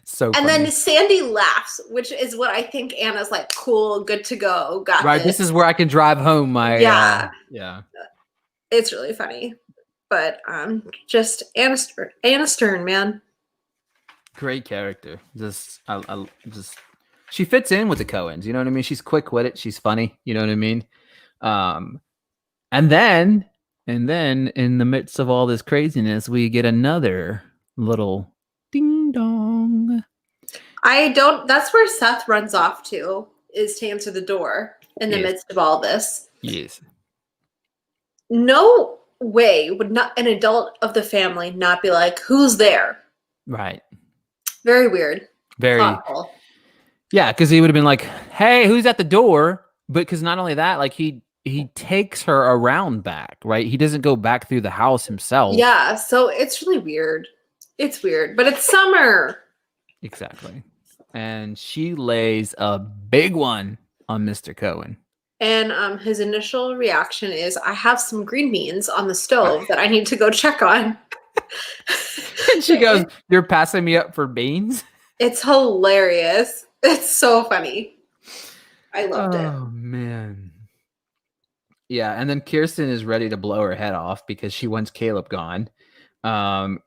So And funny. then Sandy laughs, which is what I think Anna's like, cool, good to go, got Right. This is where I can drive home my Yeah, yeah. it's really funny. But just Anna Stern, man. Great character. I just she fits in with the Coens, you know what I mean? She's quick with it, she's funny, you know what I mean? Um and then in the midst of all this craziness, we get another little ding dong. That's where Seth runs off to, is to answer the door in the Yes. midst of all this. Yes. No way would not an adult of the family not be like, who's there? Right. Very weird. Very Thoughtful. Yeah, because he would have been like, "Hey, who's at the door?" But because not only that, like he takes her around back, right? He doesn't go back through the house himself. Yeah, so it's really weird. It's weird, but it's summer. Exactly. And she lays a big one on Mr. Cohen. And his initial reaction is, I have some green beans on the stove that I need to go check on. And she goes, "You're passing me up for beans?" It's hilarious. It's so funny. I loved it. Oh man. Yeah, and then Kirsten is ready to blow her head off because she wants Caleb gone.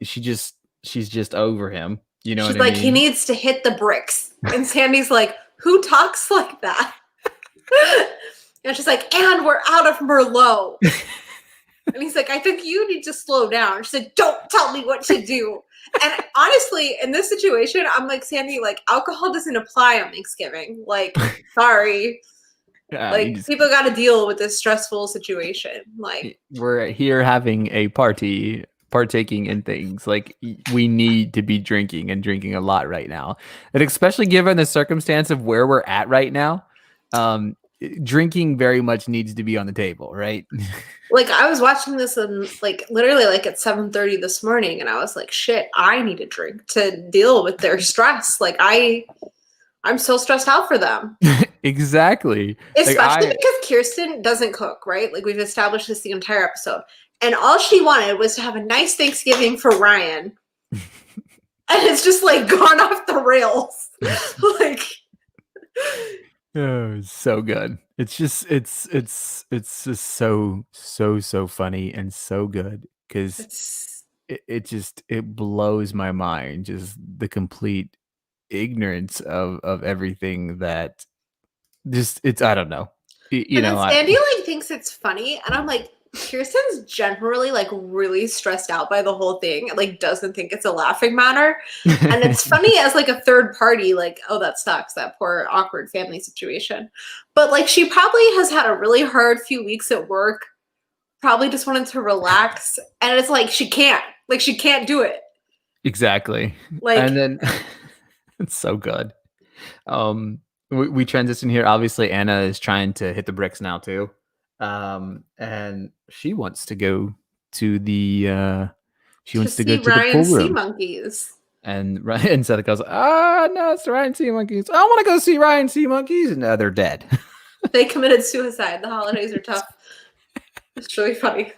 She's just over him. You know She's what I like, mean? he needs to hit the bricks. And Sandy's like, who talks like that? And she's like, and we're out of Merlot. And he's like, I think you need to slow down. She said, don't tell me what to do. And honestly, in this situation, I'm like, Sandy, like, alcohol doesn't apply on Thanksgiving. Like, sorry. Like, people got to deal with this stressful situation. Like, we're here having a party, partaking in things. Like, we need to be drinking and drinking a lot right now. And especially given the circumstance of where we're at right now, drinking very much needs to be on the table, right? Like, I was watching this and like literally like at 7:30 this morning, and I was like, shit, I need a drink to deal with their stress. Like, I'm so stressed out for them. Exactly. Especially because Kirsten doesn't cook, right? Like, we've established this the entire episode. And all she wanted was to have a nice Thanksgiving for Ryan. And it's just like gone off the rails. Like, oh, so good. It's just just so funny and so good because it blows my mind, just the complete ignorance of everything that just it's I don't know. You know, Sandy like thinks it's funny, and I'm like, Kirsten's generally like really stressed out by the whole thing, like doesn't think it's a laughing matter. And it's funny as like a third party, like, oh, that sucks, that poor awkward family situation. But like, she probably has had a really hard few weeks at work, probably just wanted to relax, and it's like she can't do it. Exactly. Like, and then it's so good. We transition here. Obviously, Anna is trying to hit the bricks now too. And she wants to go to the she wants to go to the pool room. Sea monkeys. And Seth goes, no, it's the Ryan Sea Monkeys. I want to go see Ryan Sea Monkeys. And they're dead. They committed suicide. The holidays are tough. It's really funny.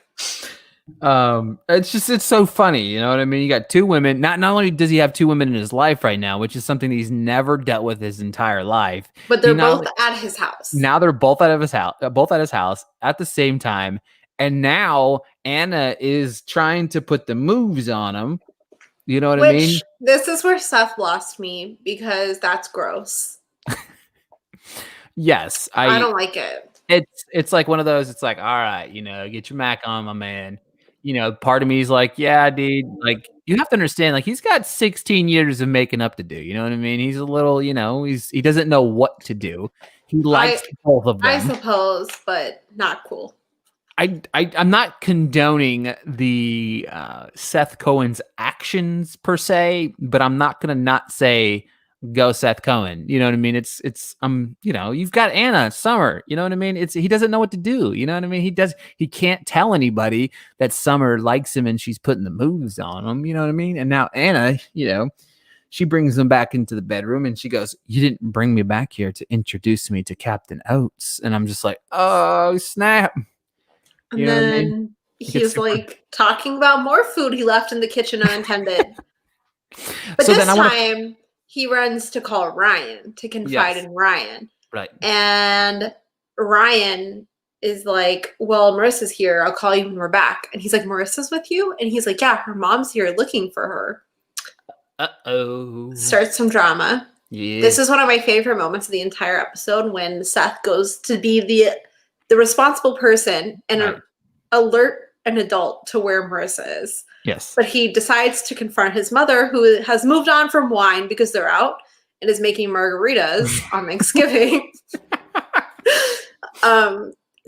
It's so funny, you know what I mean? You got two women. Not only does he have two women in his life right now, which is something he's never dealt with his entire life, but they're both at his house. Now they're both at his house at the same time, and now Anna is trying to put the moves on him. You know what I mean? This is where Seth lost me because that's gross. Yes, I don't like it. It's like one of those. It's like, all right, you know, get your Mac on, my man. You know, part of me is like, yeah, dude, like you have to understand, like he's got 16 years of making up to do. You know what I mean? He's a little, you know, he doesn't know what to do. He likes both of them, I suppose, but not cool. I'm not condoning the Seth Cohen's actions per se, but I'm not gonna not say go Seth Cohen. You know what I mean? It's you know, you've got Anna Summer. You know what I mean? He doesn't know what to do. You know what I mean? He can't tell anybody that Summer likes him and she's putting the moves on him. You know what I mean? And now Anna, you know, she brings them back into the bedroom and she goes, "You didn't bring me back here to introduce me to Captain Oates." And I'm just like, oh snap. And then he's like talking about more food he left in the kitchen unattended. But so this time, he runs to call Ryan to confide Yes. in Ryan. Right. And Ryan is like, well, Marissa's here. I'll call you when we're back. And he's like, Marissa's with you? And he's like, yeah, her mom's here looking for her. Uh-oh. Starts some drama. Yeah. This is one of my favorite moments of the entire episode when Seth goes to be the responsible person and alert an adult to where Marissa is. Yes. But he decides to confront his mother, who has moved on from wine because they're out and is making margaritas on Thanksgiving.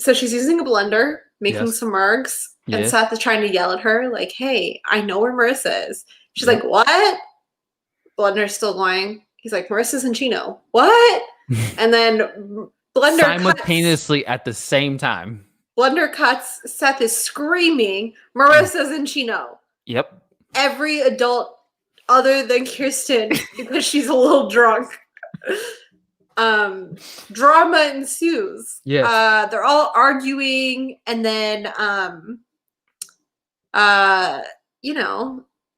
So she's using a blender, making some margs, and Seth is trying to yell at her, like, hey, I know where Marissa is. She's like, what? Blender's still going. He's like, Marissa's in Chino. What? And then Blender simultaneously at the same time. Blender cuts. Seth is screaming, Marissa's in Chino. Yep. Every adult other than Kirsten, because she's a little drunk. Drama ensues. Yes. They're all arguing, and then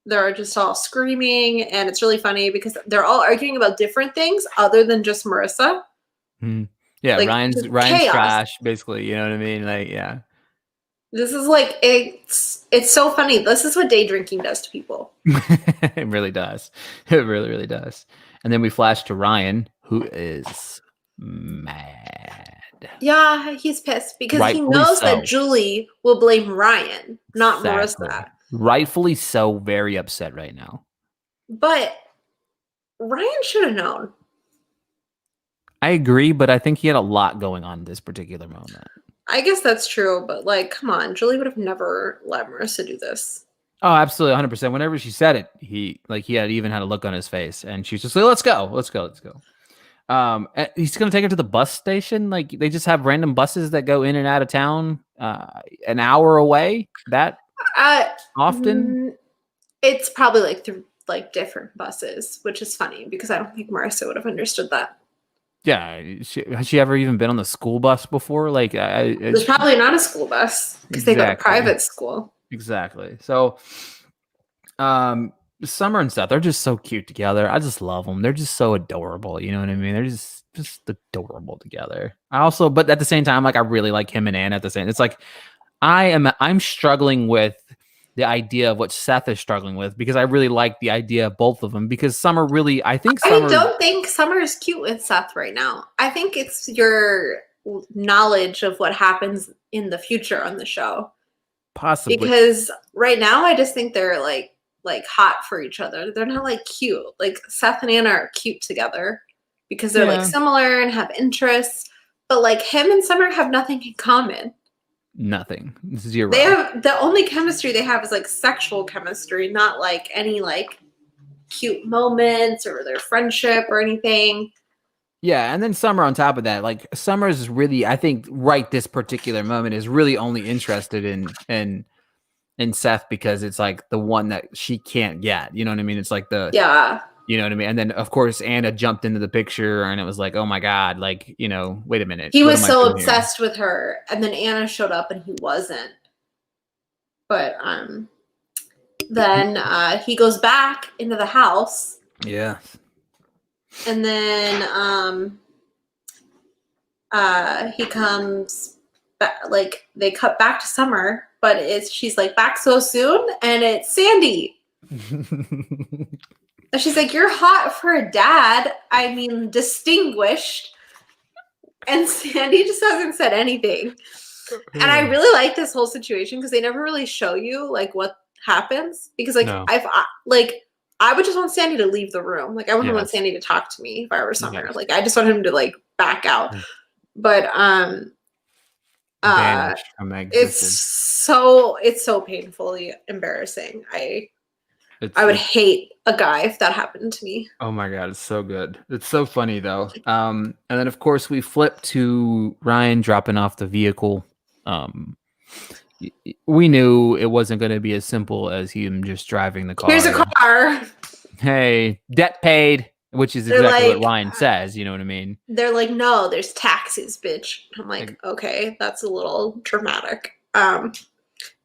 they're just all screaming, and it's really funny because they're all arguing about different things other than just Marissa. Yeah, like, Ryan's trash, basically. You know what I mean? Like, yeah. This is like it's so funny. This is what day drinking does to people. It really does. It really, really does. And then we flash to Ryan, who is mad. Yeah, he's pissed because he knows that Julie will blame Ryan, not Marissa. Rightfully so, very upset right now. But Ryan should have known. I agree, but I think he had a lot going on in this particular moment. I guess that's true, but like, come on, Julie would have never let Marissa do this. Oh, absolutely, 100%. Whenever she said it, he had even had a look on his face, and she's just like, "Let's go." He's gonna take her to the bus station. Like, they just have random buses that go in and out of town, an hour away. That often? It's probably like through like different buses, which is funny because I don't think Marissa would have understood that. Yeah, has she ever even been on the school bus before? Like, there's probably not a school bus because they go to private school. Exactly. So, Summer and Seth, they're just so cute together. I just love them. They're just so adorable. You know what I mean? They're just adorable together. But at the same time, like, I really like him and Anna at the same. It's like I'm struggling with the idea of what Seth is struggling with because I really like the idea of both of them because Summer really, I don't think Summer is cute with Seth right now. I think it's your knowledge of what happens in the future on the show. Possibly. Because right now I just think they're like hot for each other. They're not like cute. Like Seth and Anna are cute together because they're like similar and have interests. But like him and Summer have nothing in common. Nothing. Zero. They have the only chemistry they have is like sexual chemistry, not like any like cute moments or their friendship or anything. Yeah, and then Summer on top of that, like Summer is really, I think, right this particular moment is really only interested in Seth because it's like the one that she can't get. You know what I mean? It's like you know what I mean? And then of course Anna jumped into the picture and it was like, oh my God, like, wait a minute. He was so obsessed with her, and then Anna showed up and he wasn't. But then he goes back into the house. Yeah. And then he comes back, like they cut back to Summer, but she's like back so soon, and it's Sandy. And she's like, you're hot for a dad. I mean, distinguished. And Sandy just hasn't said anything. And I really like this whole situation because they never really show you like what happens. Because like I would just want Sandy to leave the room. Like I wouldn't want Sandy to talk to me if I were Summer. Yeah. Like I just want him to like back out. But it's so painfully embarrassing. I would hate a guy if that happened to me. Oh my God, it's so good. It's so funny though. And then of course we flip to Ryan dropping off the vehicle. We knew it wasn't going to be as simple as him just driving the car. Here's a car. Hey, debt paid, which is exactly what Ryan says. You know what I mean? They're like, no, there's taxes, bitch. I'm like, okay, that's a little dramatic.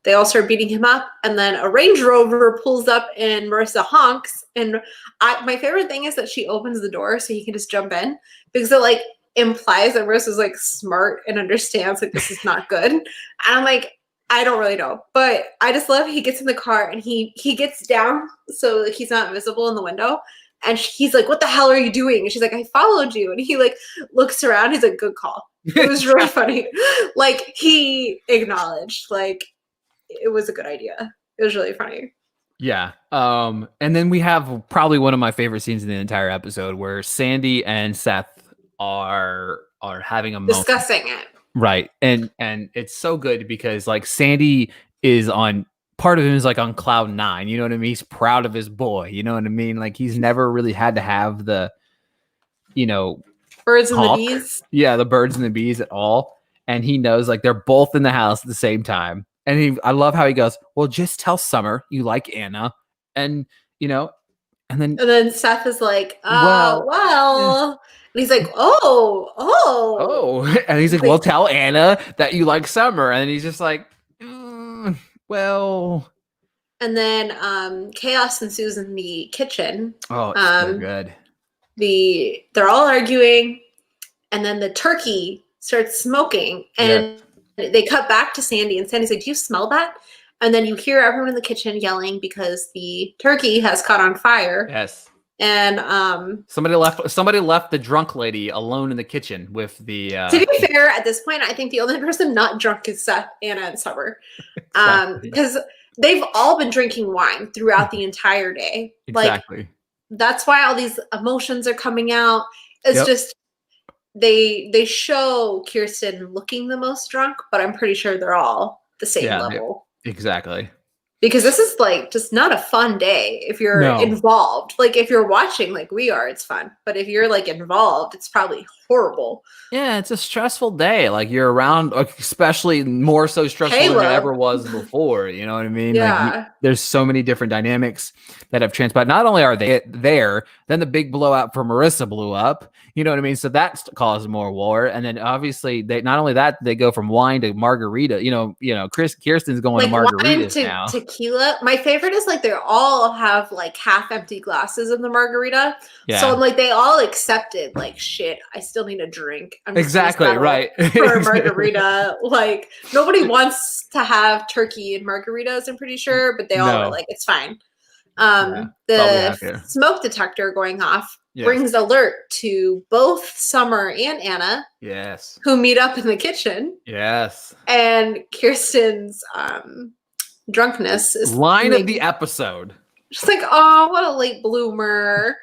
they all start beating him up, and then a Range Rover pulls up and Marissa honks. And my favorite thing is that she opens the door so he can just jump in, because it like implies that Marissa's like smart and understands like this is not good. And I'm like, I don't really know, but I just love he gets in the car and he gets down so like, he's not visible in the window. And he's like, "What the hell are you doing?" And she's like, "I followed you." And he like looks around. He's like, "Good call." It was really funny. Like he acknowledged, like it was a good idea. It was really funny. Yeah. And then we have probably one of my favorite scenes in the entire episode where Sandy and Seth are having a moment. Discussing it. Right. And it's so good because like Sandy is on part of him is like on cloud 9, you know what I mean? He's proud of his boy, you know what I mean? Like he's never really had to have the, you know, birds and the bees. Yeah, the birds and the bees at all. And he knows like they're both in the house at the same time. And I love how he goes, "Well, just tell Summer you like Anna." And you know, and then Seth is like, well. And he's like, oh. And he's like, "Well, tell Anna that you like Summer." And he's just like, well. And then chaos ensues in the kitchen. Oh, it's so good. They're all arguing, and then the turkey starts smoking, and they cut back to Sandy, and Sandy's like, "Do you smell that?" And then you hear everyone in the kitchen yelling because the turkey has caught on fire. Yes. And somebody left the drunk lady alone in the kitchen with the to be fair, at this point I think the only person not drunk is Seth, Anna, and Summer. Because they've all been drinking wine throughout the entire day. Exactly. Like that's why all these emotions are coming out. It's just they show Kirsten looking the most drunk, but I'm pretty sure they're all the same level. Exactly. Because this is like just not a fun day if you're involved. Like if you're watching like we are, it's fun. But if you're like involved, it's probably horrible. Yeah, it's a stressful day. Like you're around, especially more so stressful than it ever was before. You know what I mean? Yeah. Like there's so many different dynamics that have transpired. Not only are they there, then the big blowout for Marissa blew up. You know what I mean? So that caused more war. And then obviously they not only that, they go from wine to margarita. You know, Kirsten's going like to margaritas wine now. Tequila. My favorite is like they all have like half empty glasses of the margarita. Yeah. So like they all accepted like shit. I still need a drink. I'm exactly right for a margarita. Like nobody wants to have turkey and margaritas. I'm pretty sure, but they all were like, it's fine. The smoke detector going off brings alert to both Summer and Anna. Yes. Who meet up in the kitchen. Yes. And Kirsten's drunkenness is line of the episode. Just like, oh, what a late bloomer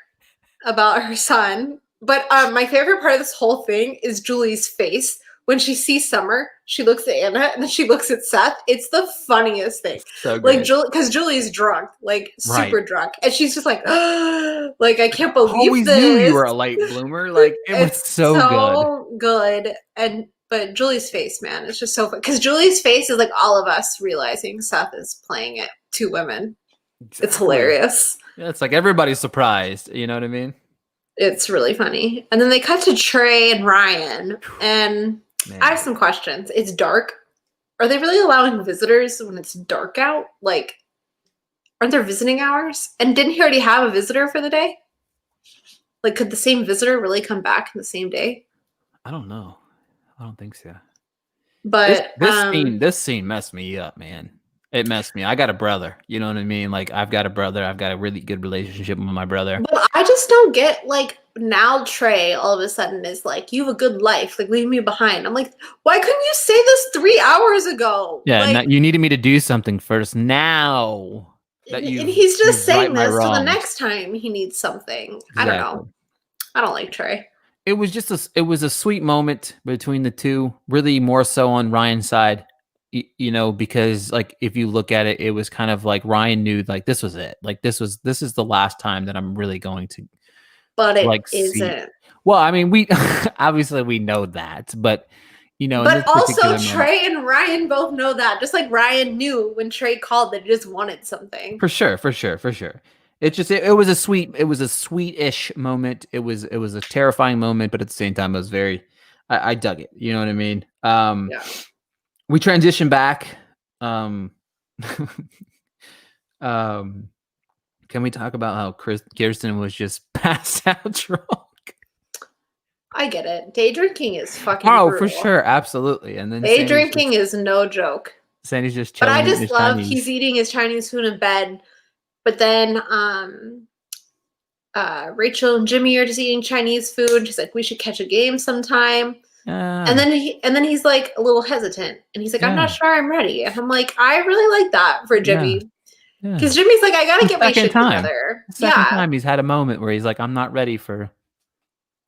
about her son. But my favorite part of this whole thing is Julie's face. When she sees Summer, she looks at Anna and then she looks at Seth. It's the funniest thing. So like Julie, because Julie's drunk, like super drunk, and she's just like, oh, like I can't believe always this. Knew you were a late bloomer. Like it was so good. But Julie's face, man, it's just so fun because Julie's face is like all of us realizing Seth is playing it to women. Exactly. It's hilarious. Yeah, it's like everybody's surprised. You know what I mean? It's really funny. And then they cut to Trey and Ryan, and I have some questions. It's dark. Are they really allowing visitors when it's dark out? Like, aren't there visiting hours? And didn't he already have a visitor for the day? Like, could the same visitor really come back in the same day? I don't know. I don't think so. But this scene messed me up, man. It messed me. I got a brother. You know what I mean? Like, I've got a brother. I've got a really good relationship with my brother. But I just don't get, like, now Trey all of a sudden is like, you have a good life. Like, leave me behind. I'm like, why couldn't you say this 3 hours ago? Yeah, like, you needed me to do something first. Now that and he's just saying this so the next time he needs something. Exactly. I don't know. I don't like Trey. It was just a sweet moment between the two, really more so on Ryan's side. You know, because like if you look at it, it was kind of like Ryan knew like this was it. Like this is the last time that I'm really going to. But it like, isn't. Well, I mean, we obviously we know that, but you know. But also, Trey and Ryan both know that. Just like Ryan knew when Trey called that he just wanted something. For sure. It's just it was a sweet-ish moment. It was a terrifying moment, but at the same time, it was very. I dug it. You know what I mean? Yeah. We transition back. um, can we talk about how Kirsten was just passed out drunk? I get it. Day drinking is fucking Oh, brutal. for sure, absolutely. And then Day drinking is no joke. Sandy's just But chilling I eating just his love Chinese. he's eating his Chinese food in bed. But then Rachel and Jimmy are just eating Chinese food. She's like, we should catch a game sometime. And then he's like a little hesitant. And he's like, I'm not sure I'm ready. And I'm like, I really like that for Jimmy. Because Jimmy's like, I gotta get my shit together. Second time he's had a moment where he's like, I'm not ready for.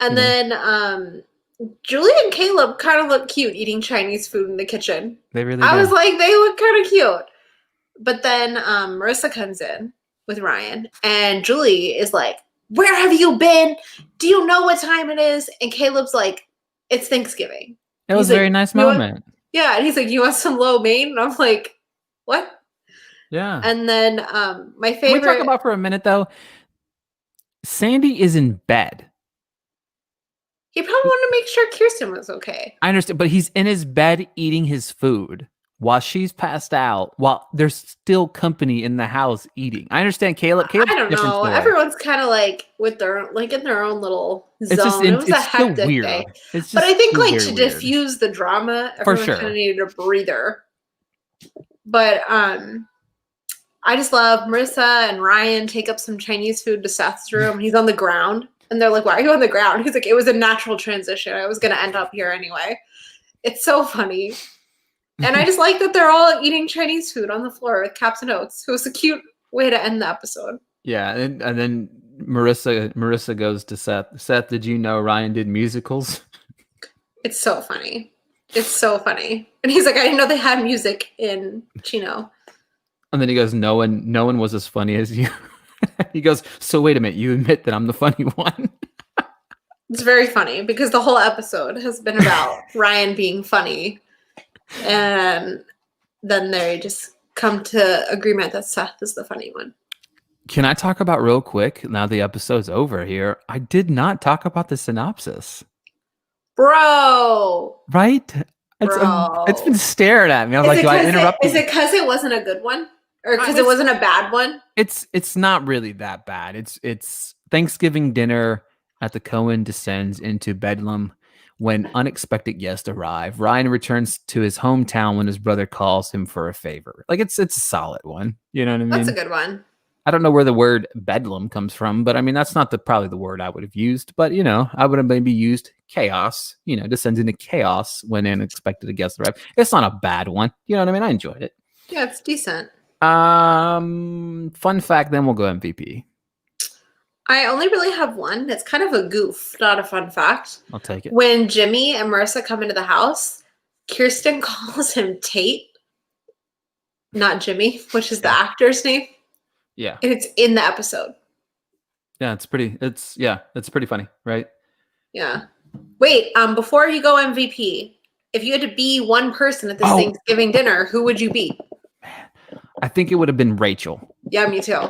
And then Julie and Caleb kind of look cute eating Chinese food in the kitchen. They really I do. was like, they look kind of cute. But then Marissa comes in with Ryan, and Julie is like, where have you been? Do you know what time it is? And Caleb's like, it's Thanksgiving. It was a very nice moment. Yeah, and he's like, you want some lo mein? And I'm like, what? Yeah. And then my favorite. Can we talk about for a minute, though? Sandy is in bed. He probably wanted to make sure Kirsten was okay. I understand, but he's in his bed eating his food while she's passed out, while there's still company in the house eating. I understand Caleb. I don't know. Story. Everyone's kind of like with their in their own little zone. It was a hectic day. But I think like to diffuse the drama, everyone kind of needed a breather. But I just love Marissa and Ryan take up some Chinese food to Seth's room. He's on the ground. And they're like, why are you on the ground? He's like, it was a natural transition. I was going to end up here anyway. It's so funny. And I just like that they're all eating Chinese food on the floor with Caps and Oats. It was a cute way to end the episode. Yeah. And then Marissa goes to Seth. Seth, did you know Ryan did musicals? It's so funny. It's so funny. And he's like, I didn't know they had music in Chino. And then he goes, no one was as funny as you. He goes, so wait a minute, you admit that I'm the funny one. It's very funny because the whole episode has been about Ryan being funny. And then they just come to agreement that Seth is the funny one. Can I talk about real quick, now the episode's over here, I did not talk about the synopsis. Bro! Right? It's been stared at me. I was like, do I interrupt you? Is it because it wasn't a good one? Or because it wasn't a bad one? It's not really that bad. It's Thanksgiving dinner at the Cohen descends into bedlam when unexpected guests arrive. Ryan returns to his hometown when his brother calls him for a favor. Like it's a solid one. You know what I mean? That's a good one. I don't know where the word bedlam comes from, but I mean that's not probably the word I would have used. But I would have maybe used chaos. Descends into chaos when unexpected guests arrive. It's not a bad one. You know what I mean? I enjoyed it. Yeah, it's decent. Fun fact, then we'll go MVP. I only really have one. It's kind of a goof, not a fun fact. I'll take it. When Jimmy and Marissa come into the house, Kirsten calls him Tate, not Jimmy, which is the actor's name. Yeah. And it's in the episode. Yeah, it's pretty funny, right? Yeah. Wait, before you go MVP, if you had to be one person at this Thanksgiving dinner, who would you be? I think it would have been Rachel. Yeah, me too.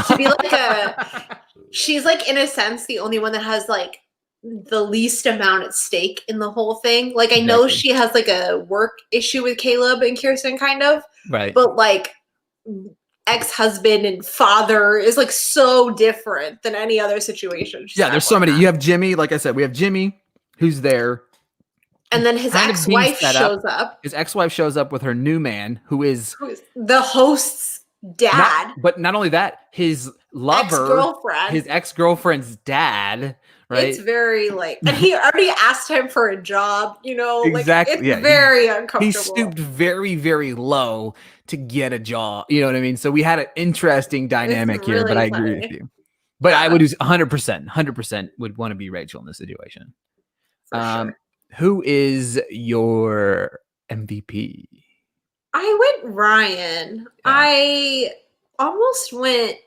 She'd be like she's like in a sense the only one that has like the least amount at stake in the whole thing. Like I know she has like a work issue with Caleb and Kirsten kind of. Right. But like ex-husband and father is like so different than any other situation. There's so many. You have Jimmy, like I said, we have Jimmy who's there. And then his ex-wife shows up. His ex-wife shows up with her new man, who is the host's dad. But not only that, his lover, his ex-girlfriend's dad. Right? It's very and he already asked him for a job. Exactly. It's very uncomfortable. He stooped very, very low to get a job. You know what I mean? So we had an interesting dynamic here. But I agree with you. But I would use 100% would want to be Rachel in this situation. For sure. Who is your MVP? I went Ryan. Yeah. I almost went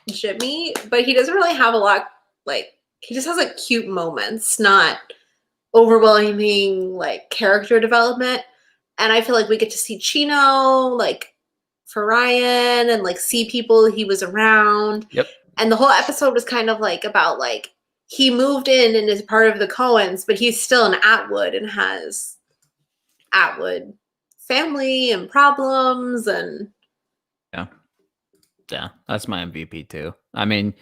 Jimmy, but he doesn't really have a lot. He just has cute moments, not overwhelming character development. And I feel like we get to see Chino for Ryan and see people he was around. Yep. And the whole episode was kind of about he moved in and is part of the Cohens, but he's still an Atwood and has Atwood family and problems. And Yeah, that's my MVP too. I mean,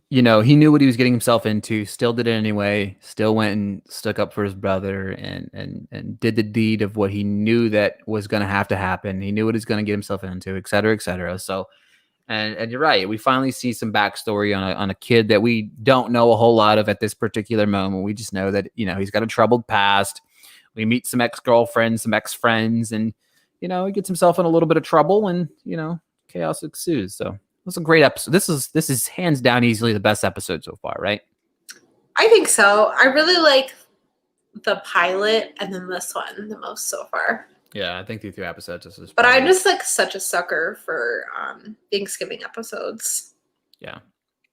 you know, he knew what he was getting himself into, still did it anyway, still went and stuck up for his brother and did the deed of what he knew that was going to have to happen. He knew what he's going to get himself into, et cetera, et cetera. So, and you're right. We finally see some backstory on a kid that we don't know a whole lot of at this particular moment. We just know that, you know, he's got a troubled past. We meet some ex-girlfriends, some ex-friends, and, you know, he gets himself in a little bit of trouble and, you know, chaos ensues. So it was a great episode. This is hands down easily the best episode so far, right? I think so. I really like the pilot and then this one the most so far. Yeah, I think the 3 episodes. This is. But I'm just like such a sucker for Thanksgiving episodes. Yeah,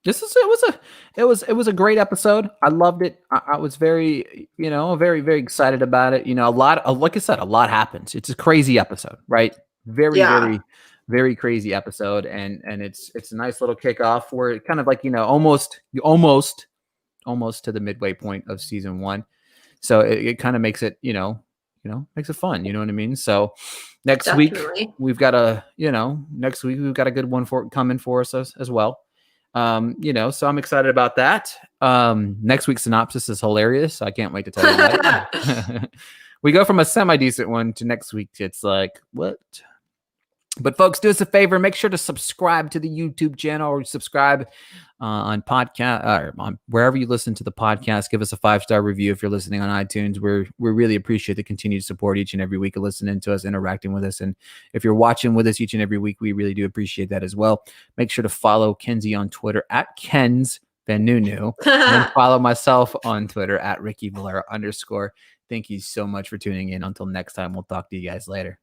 it was a great episode. I loved it. I was very, you know, very excited about it. You know, like I said, a lot happens. It's a crazy episode, right? Very crazy episode, and it's a nice little kickoff where it kind of like, you know, almost to the midway point of season 1. So it kind of makes it, makes it fun. You know what I mean? So next week we've got a good one coming for us as well. So I'm excited about that. Next week's synopsis is hilarious. I can't wait to tell you that. We go from a semi-decent one to next week. It's like, what? But folks, do us a favor. Make sure to subscribe to the YouTube channel or subscribe on podcast or on wherever you listen to the podcast. Give us a 5-star review if you're listening on iTunes. We really appreciate the continued support each and every week of listening to us, interacting with us. And if you're watching with us each and every week, we really do appreciate that as well. Make sure to follow Kenzie on Twitter at Kenz Van Nunu, and follow myself on Twitter at Ricky Valera _. Thank you so much for tuning in. Until next time, we'll talk to you guys later.